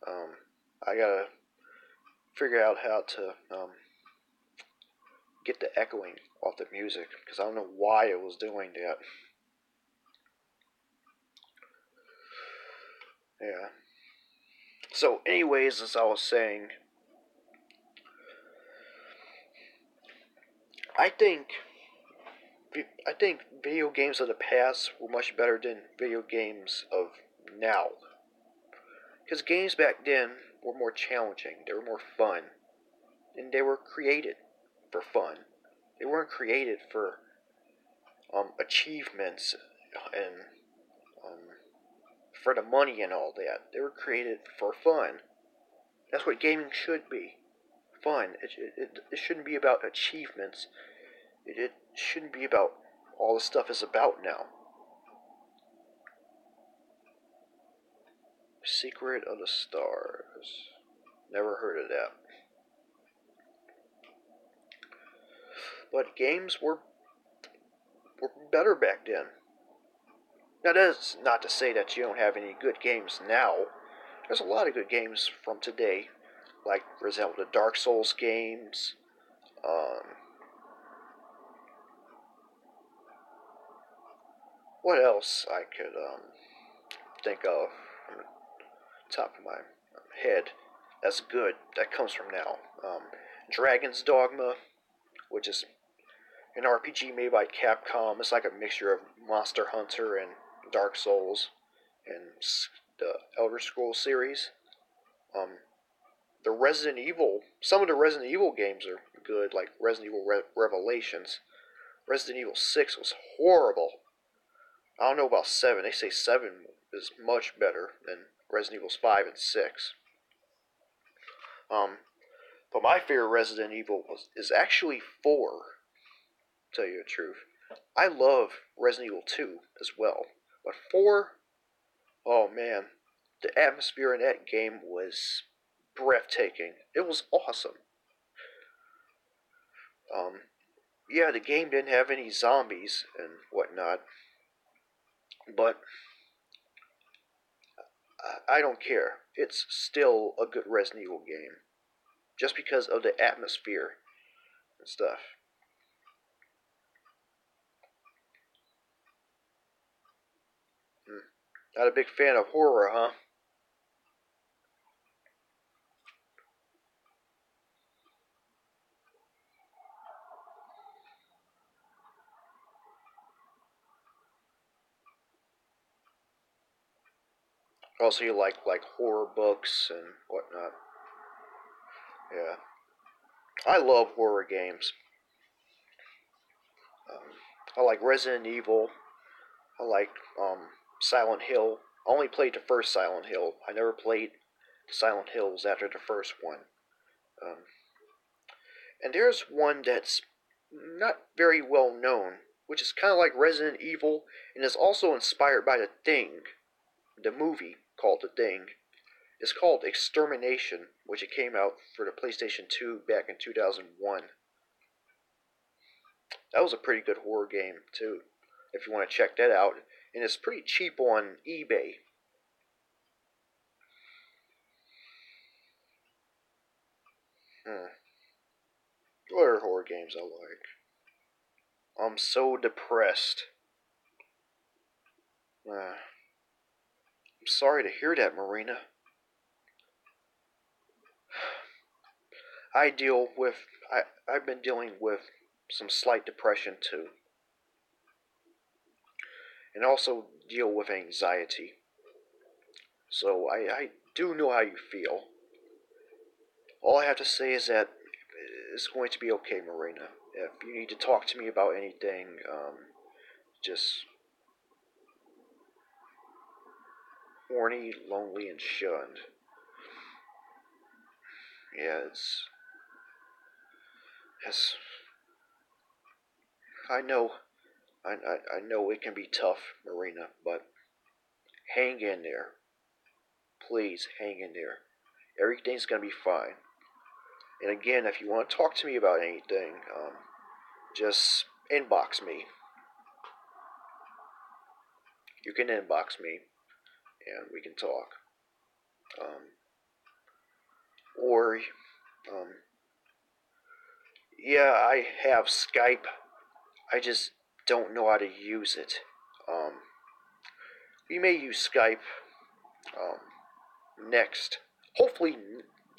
I gotta figure out how to get the echoing off the music, because I don't know why it was doing that. Yeah. So, anyways, as I was saying, I think video games of the past were much better than video games of now. Because games back then were more challenging, they were more fun, and they were created for fun. They weren't created for achievements and for the money and all that. They were created for fun. That's what gaming should be. Fun. It shouldn't be about achievements. It shouldn't be about all the stuff is about now. Secret of the Stars. Never heard of that. But games were better back then. Now, that is not to say that you don't have any good games now. There's a lot of good games from today, like, for example, the Dark Souls games. What else I could think of from the top of my head that's good, that comes from now. Dragon's Dogma, which is an RPG made by Capcom. It's like a mixture of Monster Hunter and Dark Souls and the Elder Scrolls series. The Resident Evil, some of the Resident Evil games are good, like Resident Evil Revelations. Resident Evil 6 was horrible. I don't know about 7. They say 7 is much better than Resident Evil 5 and 6. But my favorite Resident Evil is actually 4, to tell you the truth. I love Resident Evil 2 as well. But 4, oh man, the atmosphere in that game was breathtaking. It was awesome. Yeah, the game didn't have any zombies and whatnot, but I don't care. It's still a good Resident Evil game, just because of the atmosphere and stuff. Not a big fan of horror, huh? Also, you like horror books and whatnot. Yeah, I love horror games. Um, I like Resident Evil. I like Silent Hill. I only played the first Silent Hill. I never played the Silent Hills after the first one. Um, and there's one that's not very well known, which is kind of like Resident Evil, and is also inspired by The Thing, the movie called The Thing. It's called Extermination, which it came out for the PlayStation 2 back in 2001. That was a pretty good horror game too, if you want to check that out. And it's pretty cheap on eBay. Hmm. What other horror games I like? I'm so depressed. I'm sorry to hear that, Marina. I deal with I've been dealing with some slight depression too, and also deal with anxiety. So I do know how you feel. All I have to say is that it's going to be okay, Marina. If you need to talk to me about anything, just horny, lonely, and shunned. Yeah, it's I know I know it can be tough, Marina, but hang in there. Please hang in there. Everything's gonna be fine. And again, if you want to talk to me about anything, just inbox me. You can inbox me, and we can talk. Um, or, yeah, I have Skype. I just don't know how to use it. Um, we may use Skype um, next. Hopefully,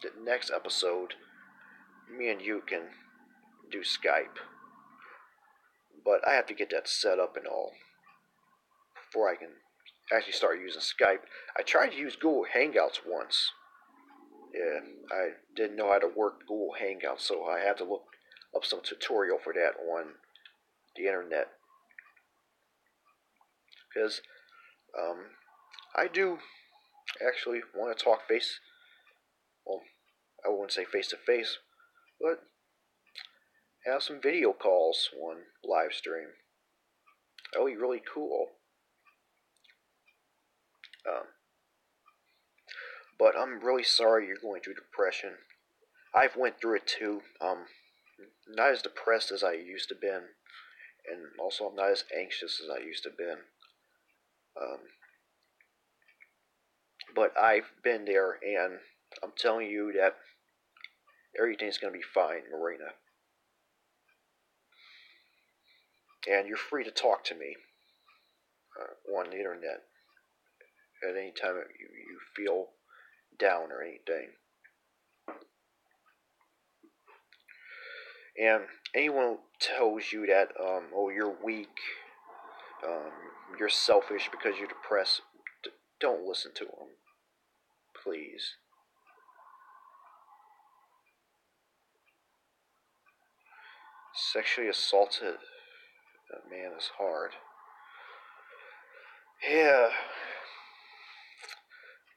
the next episode, me and you can do Skype. But I have to get that set up and all before I can actually start using Skype. I tried to use Google Hangouts once. Yeah, I didn't know how to work Google Hangouts, so I had to look up some tutorial for that on the internet. Because um, I do actually want to talk well, I wouldn't say face to face, but have some video calls on live stream. That would be really cool. Um, but I'm really sorry you're going through depression. I've went through it too. Not as depressed as I used to been, and also I'm not as anxious as I used to been. Um, but I've been there, and I'm telling you that everything's gonna be fine, Marina. And you're free to talk to me on the internet at any time you feel down or anything. And anyone who tells you that, oh, you're weak, um, you're selfish because you're depressed, don't listen to them, please. Sexually assaulted a man is hard. Yeah,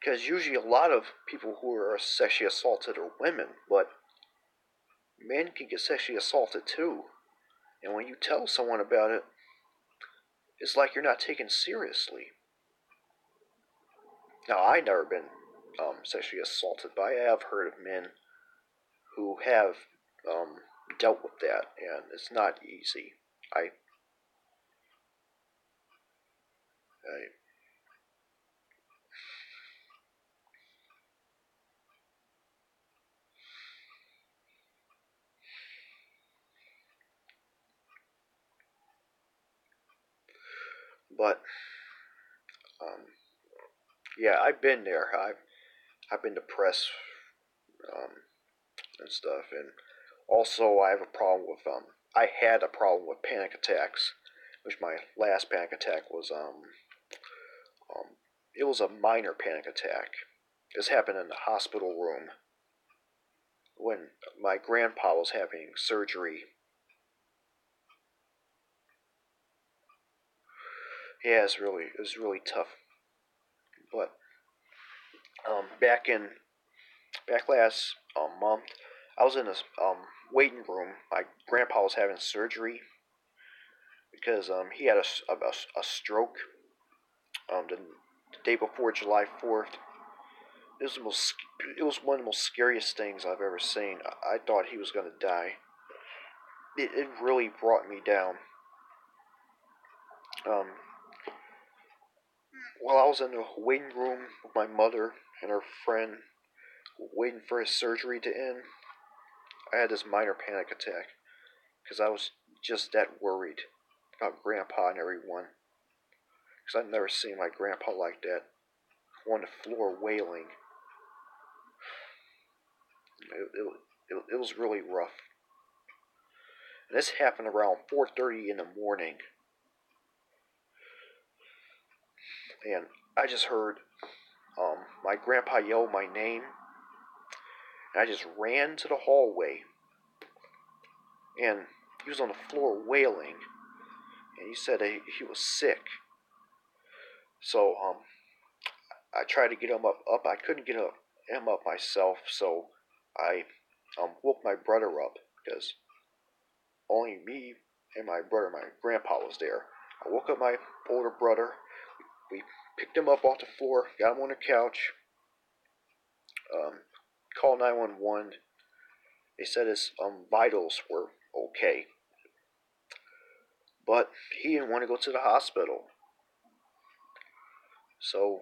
because usually a lot of people who are sexually assaulted are women, but men can get sexually assaulted too. And when you tell someone about it, it's like you're not taken seriously. Now, I've never been sexually assaulted, but I have heard of men who have um, dealt with that, and it's not easy. I, I but um, Yeah, I've been there. I've been depressed um, and stuff, and also I have a problem with I had a problem with panic attacks, which my last panic attack was it was a minor panic attack. This happened in the hospital room when my grandpa was having surgery. Yeah, it was really tough. But back last month, I was in this waiting room. My grandpa was having surgery because he had a stroke the day before July 4th. It was the most it was one of the most scariest things I've ever seen. I thought he was gonna die. It really brought me down. Um, while I was in the waiting room with my mother and her friend, waiting for his surgery to end, I had this minor panic attack because I was just that worried about Grandpa and everyone. Because I've never seen my grandpa like that, on the floor wailing. It was really rough. And this happened around 4:30 in the morning, and I just heard my grandpa yell my name, and I just ran to the hallway, and he was on the floor wailing, and he said he was sick. So I tried to get him up. I couldn't get him up myself, so I woke my brother up because only me and my brother, my grandpa was there. I woke up my older brother. We picked him up off the floor, got him on the couch, um, called 911. They said his vitals were okay, but he didn't want to go to the hospital. So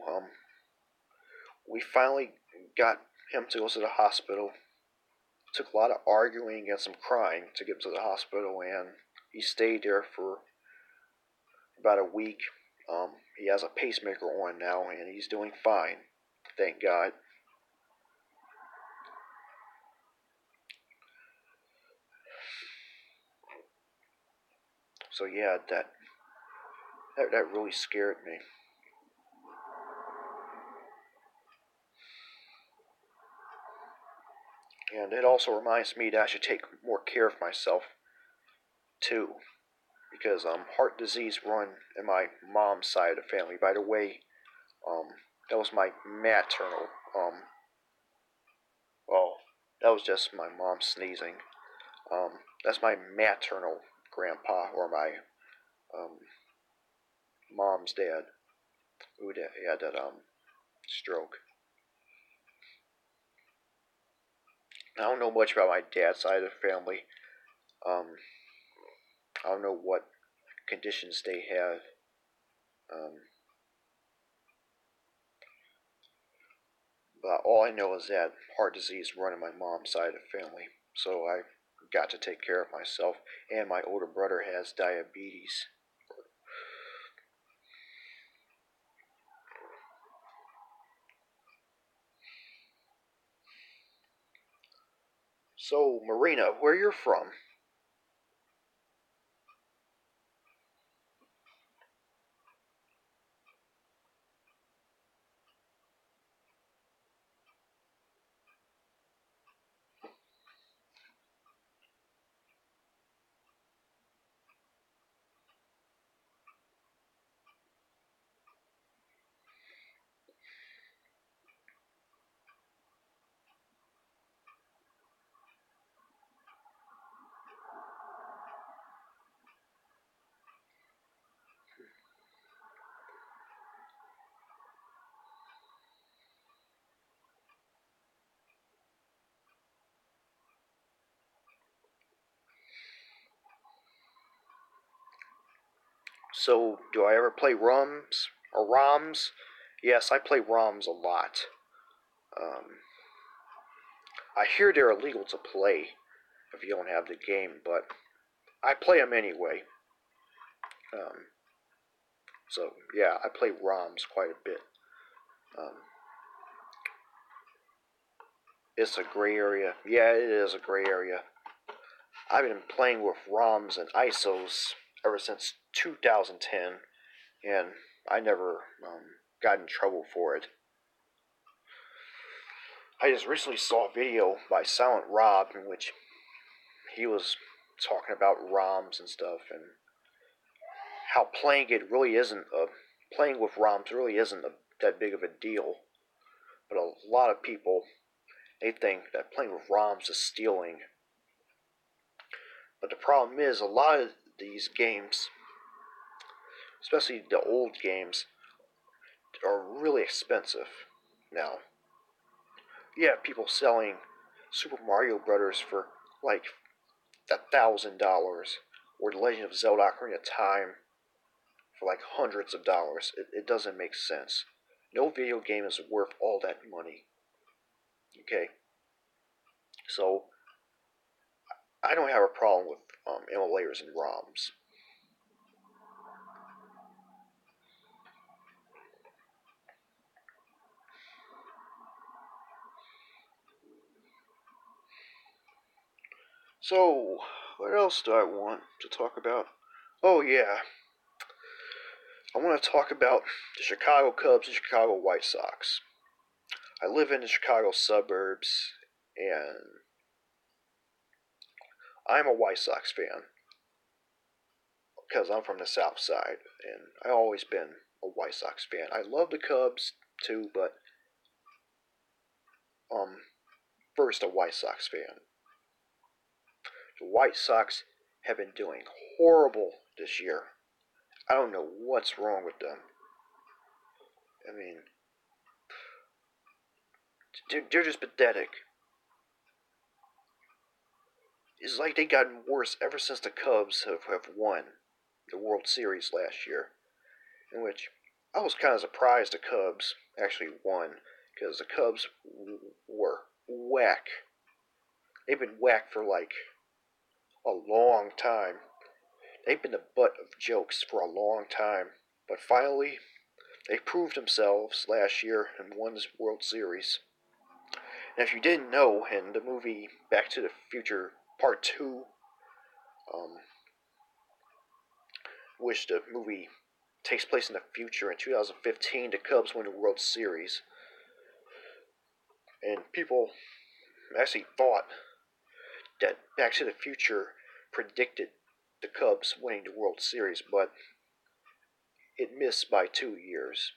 we finally got him to go to the hospital. It took a lot of arguing and some crying to get him to the hospital, and he stayed there for about a week. He has a pacemaker on now, and he's doing fine, thank God. So yeah, that really scared me. And it also reminds me that I should take more care of myself too, because heart disease run in my mom's side of the family. By the way, um, that was my maternal. Well, that was just my mom sneezing. That's my maternal grandpa or my um, mom's dad who had that stroke. I don't know much about my dad's side of the family. Um, I don't know what conditions they have. Um, but all I know is that heart disease run in my mom's side of the family. So I got to take care of myself. And my older brother has diabetes. So, Marina, where you're from? So, do I ever play RUMs or ROMs? Yes, I play ROMs a lot. Um, I hear they're illegal to play if you don't have the game, but I play them anyway. Um, so, yeah, I play ROMs quite a bit. Um, it's a gray area. Yeah, it is a gray area. I've been playing with ROMs and ISOs ever since 2010, and I never got in trouble for it. I just recently saw a video by Silent Rob in which he was talking about ROMs and stuff, and how playing with ROMs really isn't that big of a deal. But a lot of people, they think that playing with ROMs is stealing. But the problem is, a lot of these games, especially the old games, are really expensive now. You have people selling Super Mario Brothers for like $1,000, or The Legend of Zelda: Ocarina of Time for like hundreds of dollars. It doesn't make sense. No video game is worth all that money. Okay? So, I don't have a problem with emulators and ROMs. So, what else do I want to talk about? Oh yeah, I want to talk about the Chicago Cubs and Chicago White Sox. I live in the Chicago suburbs, and I'm a White Sox fan because I'm from the South Side, and I've always been a White Sox fan. I love the Cubs too, but first a White Sox fan. The White Sox have been doing horrible this year. I don't know what's wrong with them. I mean, they're just pathetic. It's like they've gotten worse ever since the Cubs have won the World Series last year, in which I was kind of surprised the Cubs actually won, because the Cubs were whack. They've been whack for like a long time. They've been the butt of jokes for a long time, but finally, they proved themselves last year and won this World Series. And if you didn't know, in the movie Back to the Future Part 2, which the movie takes place in the future in 2015, the Cubs win the World Series. And people actually thought that Back to the Future predicted the Cubs winning the World Series, but it missed by 2 years.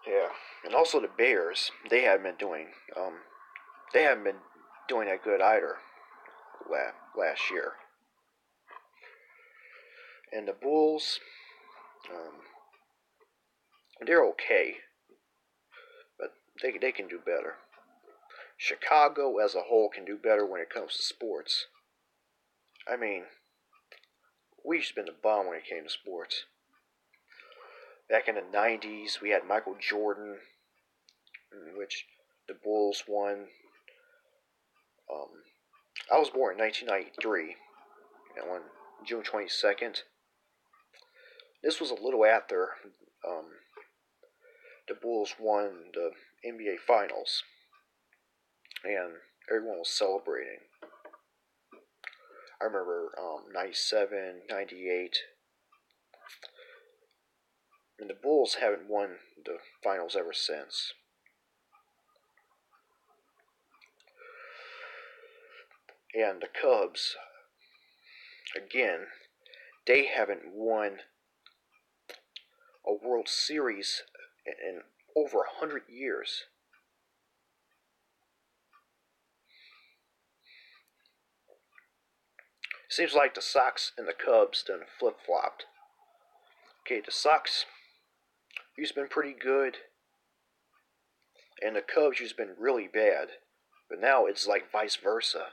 Yeah, and also the Bears, they haven't been doing that good either last year. And the Bulls, um, they're okay, but they can do better. Chicago as a whole can do better when it comes to sports. I mean, we used to be the bomb when it came to sports. Back in the 90s, we had Michael Jordan, in which the Bulls won. I was born in 1993, and on June 22nd. This was a little after the Bulls won the NBA Finals, and everyone was celebrating. I remember 97, 98, and the Bulls haven't won the finals ever since. And the Cubs, again, they haven't won a World Series in over 100 years. Seems like the Sox and the Cubs done flip-flopped. Okay, the Sox used to been pretty good, and the Cubs used to been really bad, but now it's like vice versa.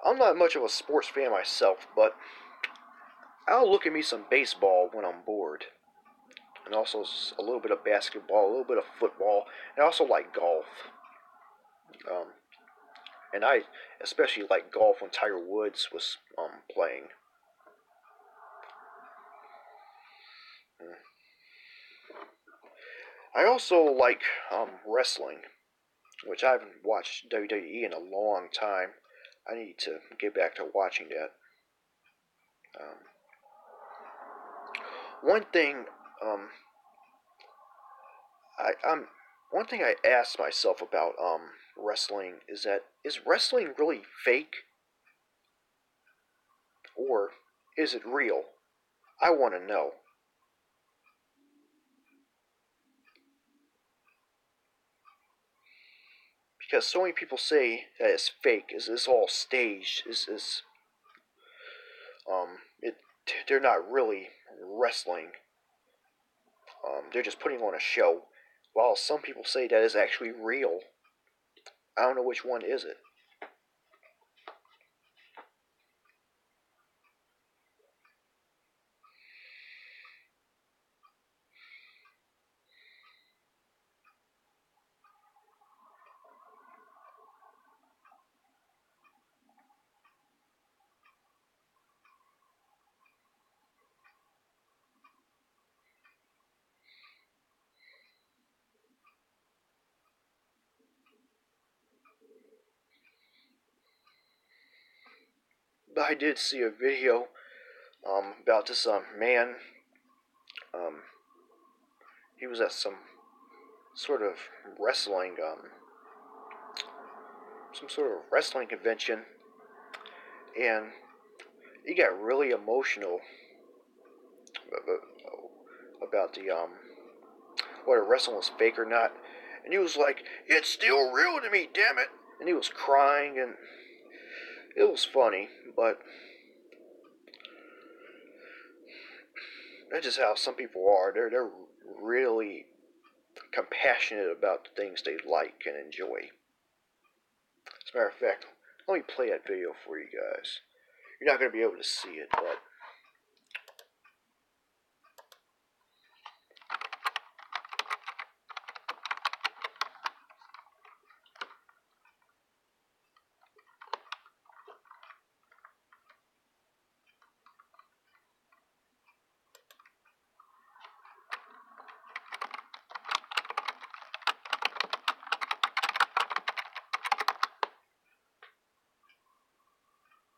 I'm not much of a sports fan myself, but I'll look at me some baseball when I'm bored. And also a little bit of basketball, a little bit of football, and I also like golf. Um, And I especially like golf when Tiger Woods was playing. Mm. I also like wrestling, which I haven't watched WWE in a long time. I need to get back to watching that. Um, one thing, um, one thing I asked myself about wrestling is that is wrestling really fake or is it real? I want to know. Because so many people say that it's fake, is all staged, is it they're not really wrestling. They're just putting on a show, while some people say that is actually real. I don't know which one is it. But I did see a video about this man. Um, he was at sort of wrestling some sort of wrestling convention, and he got really emotional about the whether wrestling was fake or not, and he was like, "It's still real to me, damn it!" And he was crying, and it was funny, but that's just how some people are. They're really compassionate about the things they like and enjoy. As a matter of fact, let me play that video for you guys. You're not going to be able to see it, but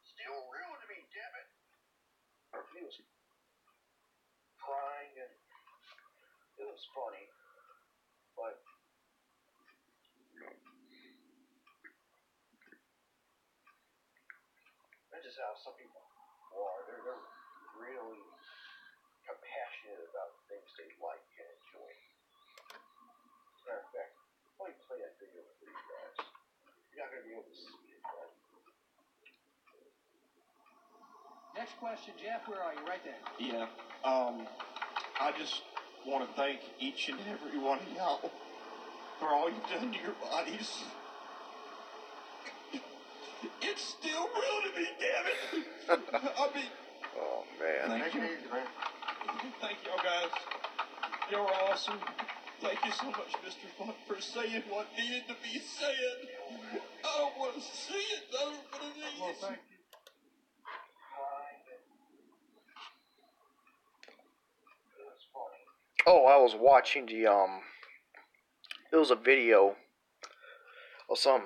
still real to me, damn it. He was crying, and it was funny, but that's just how some people are. They're really compassionate about the things they like and enjoy. As a matter of fact, let me play that video for you guys. You're not going to be able to see it, but next question, Jeff. Where are you? Right there. Yeah. I just want to thank each and every one of y'all for all you've done to your bodies. It's still real to me, damn it. I mean, oh man. Thank you. Thank y'all guys. Y'all are awesome. Thank you so much, Mr. Funk, for saying what needed to be said. I don't want to see it though, but it is. Well, thank you. Oh, I was watching it was a video of some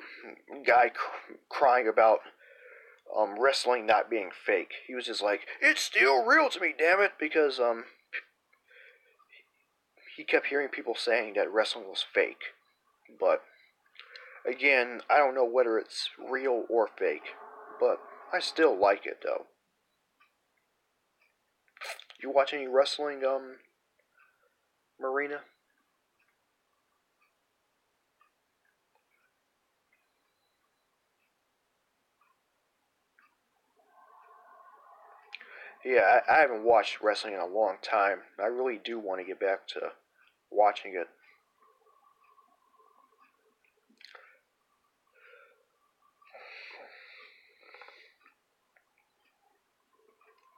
guy crying about wrestling not being fake. He was just like, "It's still real to me, damn it," because he kept hearing people saying that wrestling was fake. But again, I don't know whether it's real or fake, but I still like it though. You watch any wrestling, Marina? Yeah, I haven't watched wrestling in a long time. I really do want to get back to watching it.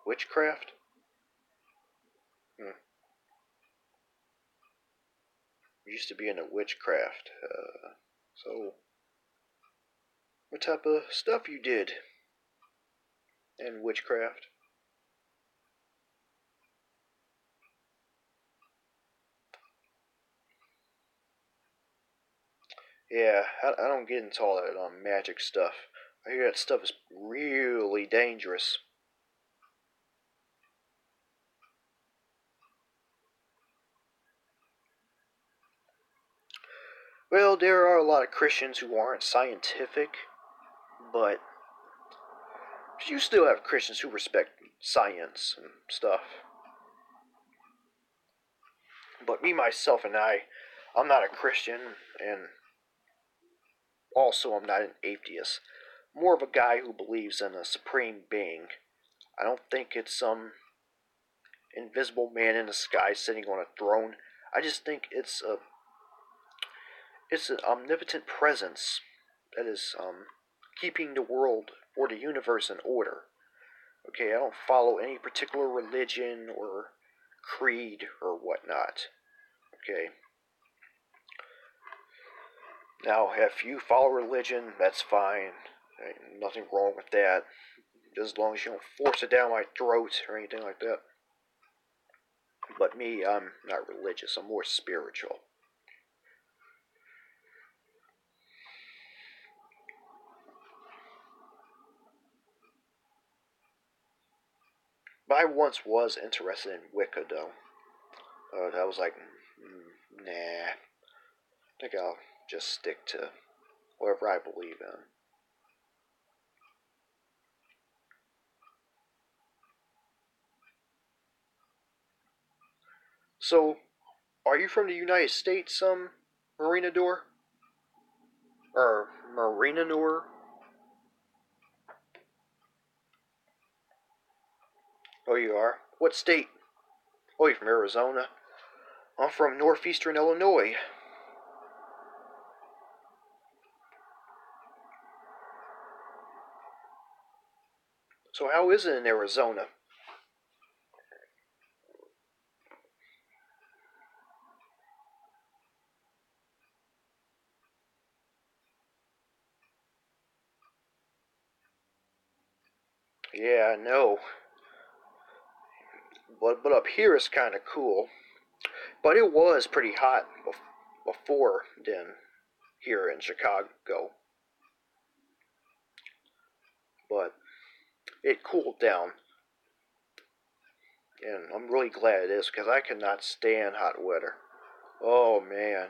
Witchcraft? Hmm. Used to be into witchcraft. So what type of stuff you did in witchcraft. Yeah, I don't get into all that magic stuff. I hear that stuff is really dangerous. Well, there are a lot of Christians who aren't scientific, but you still have Christians who respect science and stuff. But me, myself, and I'm not a Christian, and also I'm not an atheist. More of a guy who believes in a supreme being. I don't think it's some invisible man in the sky sitting on a throne. I just think it's an omnipotent presence that is keeping the world or the universe in order. Okay, I don't follow any particular religion or creed or whatnot. Okay. Now, if you follow religion, that's fine. Ain't nothing wrong with that. As long as you don't force it down my throat or anything like that. But me, I'm not religious. I'm more spiritual. But I once was interested in Wicca, though. I was like, nah. I think I'll just stick to whatever I believe in. So, are you from the United States, Marinador? Or Marinador? Oh, you are? What state? Oh, you're from Arizona? I'm from northeastern Illinois. So how is it in Arizona? Yeah, I know. But up here it's kind of cool. But it was pretty hot before then here in Chicago. But it cooled down. And I'm really glad it is because I cannot stand hot weather. Oh man.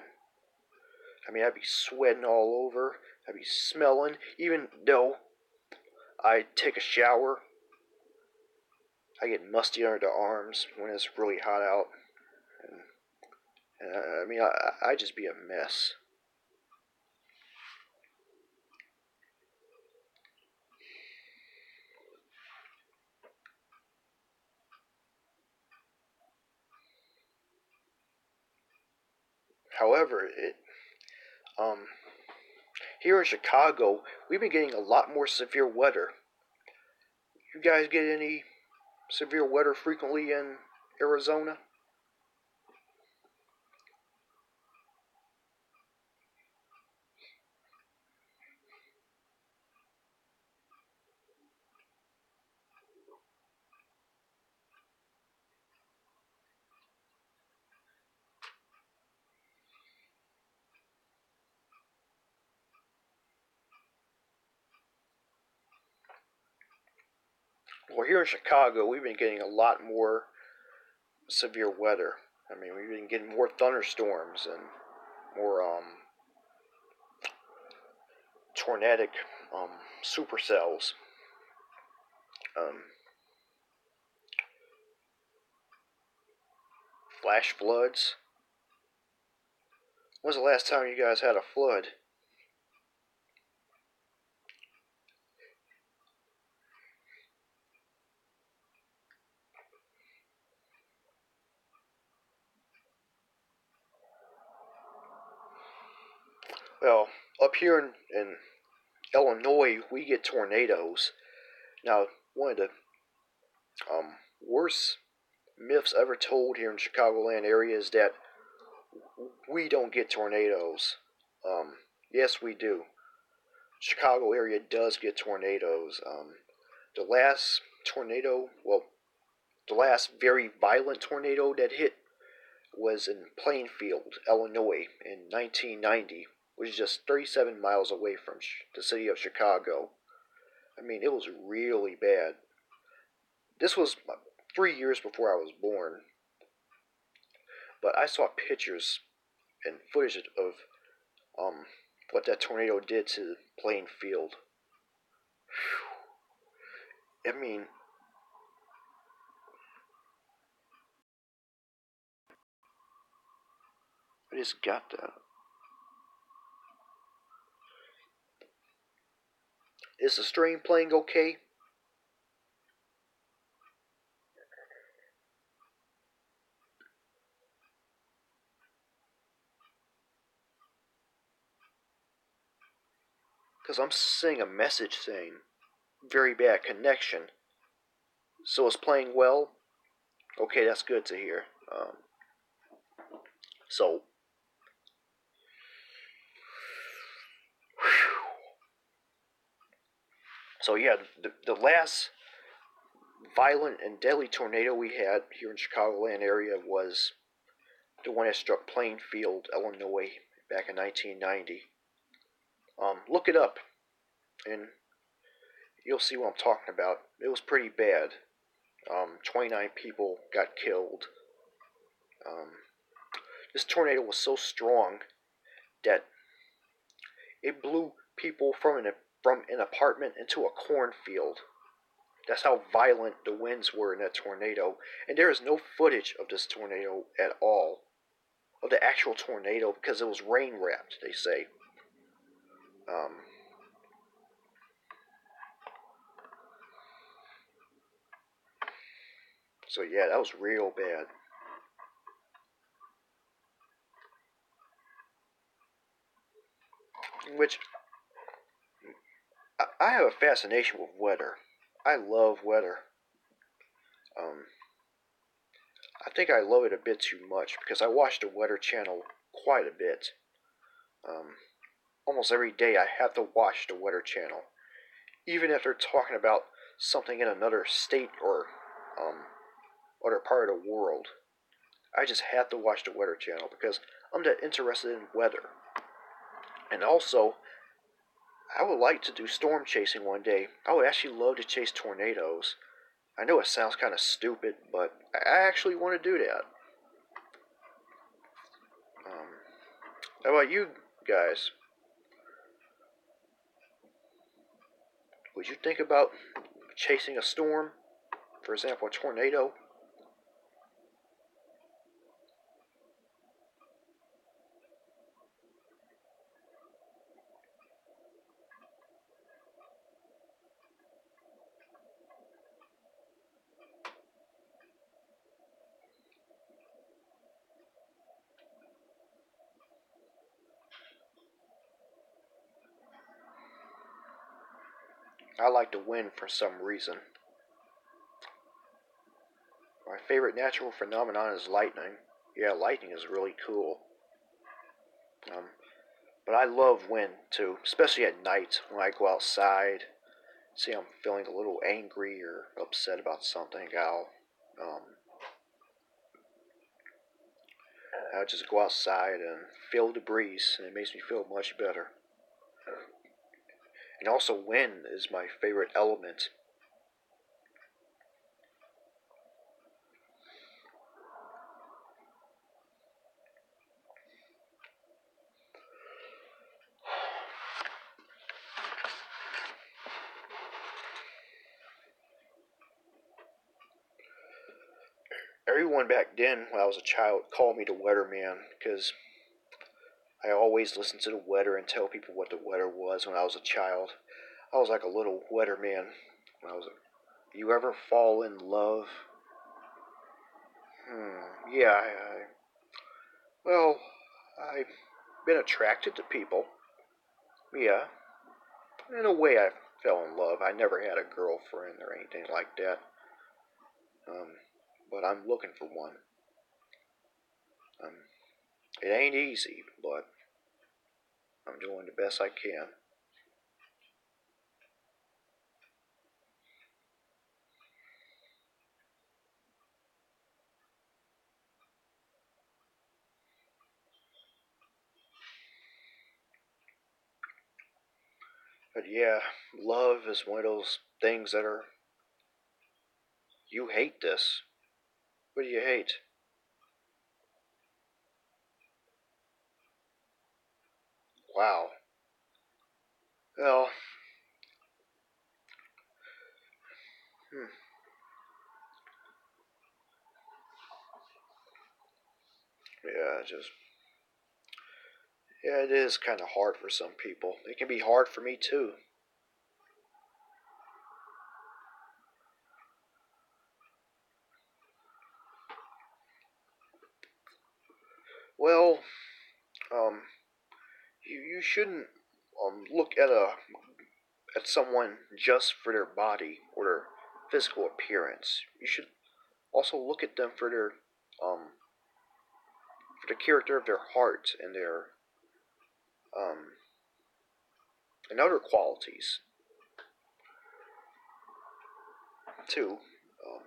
I mean, I'd be sweating all over. I'd be smelling. Even though I take a shower, I get musty under the arms when it's really hot out. And I mean, I just be a mess. However, um, here in Chicago, we've been getting a lot more severe weather. You guys get any severe weather frequently in Arizona? Well, here in Chicago, we've been getting a lot more severe weather. I mean, we've been getting more thunderstorms and more tornadic supercells. Um, Flash floods. When's the last time you guys had a flood? Well, up here in Illinois, we get tornadoes. Now, one of the worst myths ever told here in Chicagoland area is that we don't get tornadoes. Yes, we do. Chicago area does get tornadoes. The last tornado, well, the last very violent tornado that hit was in Plainfield, Illinois in 1990, which is just 37 miles away from the city of Chicago. I mean, it was really bad. This was 3 years before I was born, but I saw pictures and footage of what that tornado did to Plainfield. I mean, I just got that. Is the stream playing okay? Because I'm seeing a message saying, very bad connection. So it's playing well? Okay, that's good to hear. So, so yeah, the last violent and deadly tornado we had here in Chicagoland area was the one that struck Plainfield, Illinois, back in 1990. Look it up, and you'll see what I'm talking about. It was pretty bad. 29 people got killed. This tornado was so strong that it blew people from an apartment into a cornfield. That's how violent the winds were in that tornado. And there is no footage of this tornado at all. Of the actual tornado, because it was rain wrapped, they say. So yeah, that was real bad. Which, I have a fascination with weather. I love weather. I think I love it a bit too much because I watch the Weather Channel quite a bit. Almost every day I have to watch the Weather Channel. Even if they're talking about something in another state or other part of the world. I just have to watch the Weather Channel because I'm that interested in weather. And also, I would like to do storm chasing one day. I would actually love to chase tornadoes. I know it sounds kind of stupid, but I actually want to do that. How about you guys? Would you think about chasing a storm? For example, a tornado? I like the wind for some reason. My favorite natural phenomenon is lightning. Yeah, lightning is really cool. But I love wind too, especially at night when I go outside. See, I'm feeling a little angry or upset about something. I'll just go outside and feel the breeze, and it makes me feel much better. And also, wind is my favorite element. Everyone back then, when I was a child, called me the weatherman because I always listened to the weather and tell people what the weather was when I was a child. I was like a little weatherman when I was a... You ever fall in love? Yeah, well, I've been attracted to people. Yeah, in a way I fell in love. I never had a girlfriend or anything like that. But I'm looking for one. It ain't easy, but I'm doing the best I can. But yeah, love is one of those things that are. You hate this. What do you hate? Wow. Well, hmm, yeah, just. Yeah, it is kind of hard for some people. It can be hard for me too. Well, um, you shouldn't look at someone just for their body or their physical appearance. You should also look at them um for the character of their heart and their um and other qualities too. Um,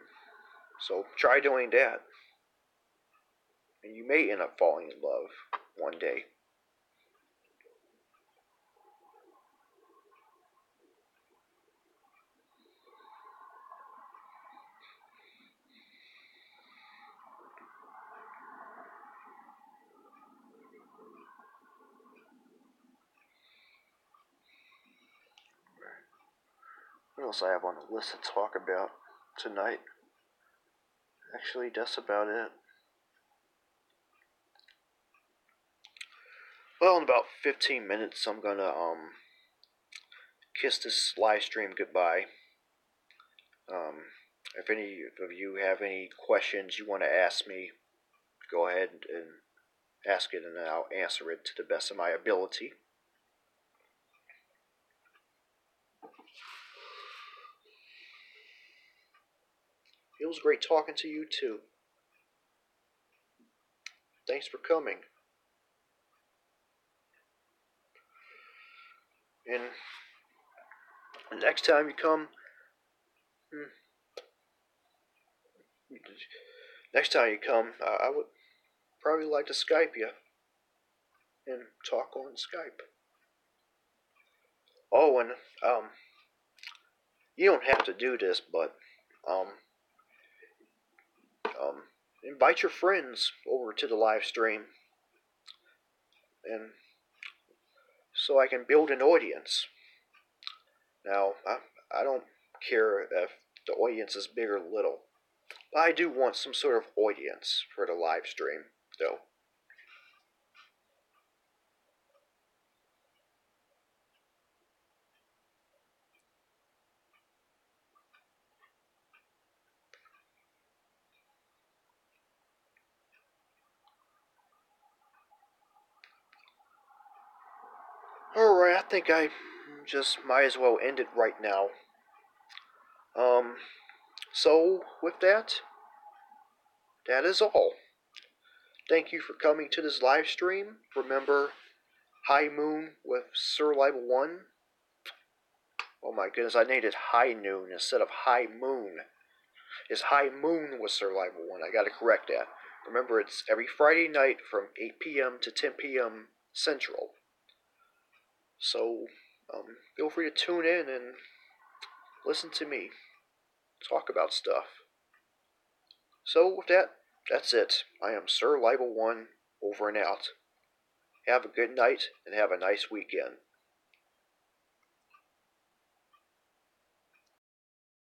so try doing that, and you may end up falling in love one day. What else I have on the list to talk about tonight? Actually, that's about it. Well, in about 15 minutes, I'm gonna kiss this live stream goodbye. Um, if any of you have any questions you want to ask me, go ahead and ask it, and I'll answer it to the best of my ability. It was great talking to you too. Thanks for coming. And next time you come, hmm, next time you come, I would probably like to Skype you and talk on Skype. Oh, and you don't have to do this, but um, um, invite your friends over to the live stream, and so I can build an audience. Now, I don't care if the audience is big or little. I do want some sort of audience for the live stream, though. Alright, I think I just might as well end it right now. Um, so with that, that is all. Thank you for coming to this live stream. Remember, High Moon with SirLeibl1. Oh my goodness, I named it High Noon instead of High Moon. It's High Moon with SirLeibl1. I gotta correct that. Remember, it's every Friday night from 8 p.m. to 10 p.m. Central. So, feel free to tune in and listen to me talk about stuff. So, with that, that's it. I am SirLeibl1, over and out. Have a good night and have a nice weekend.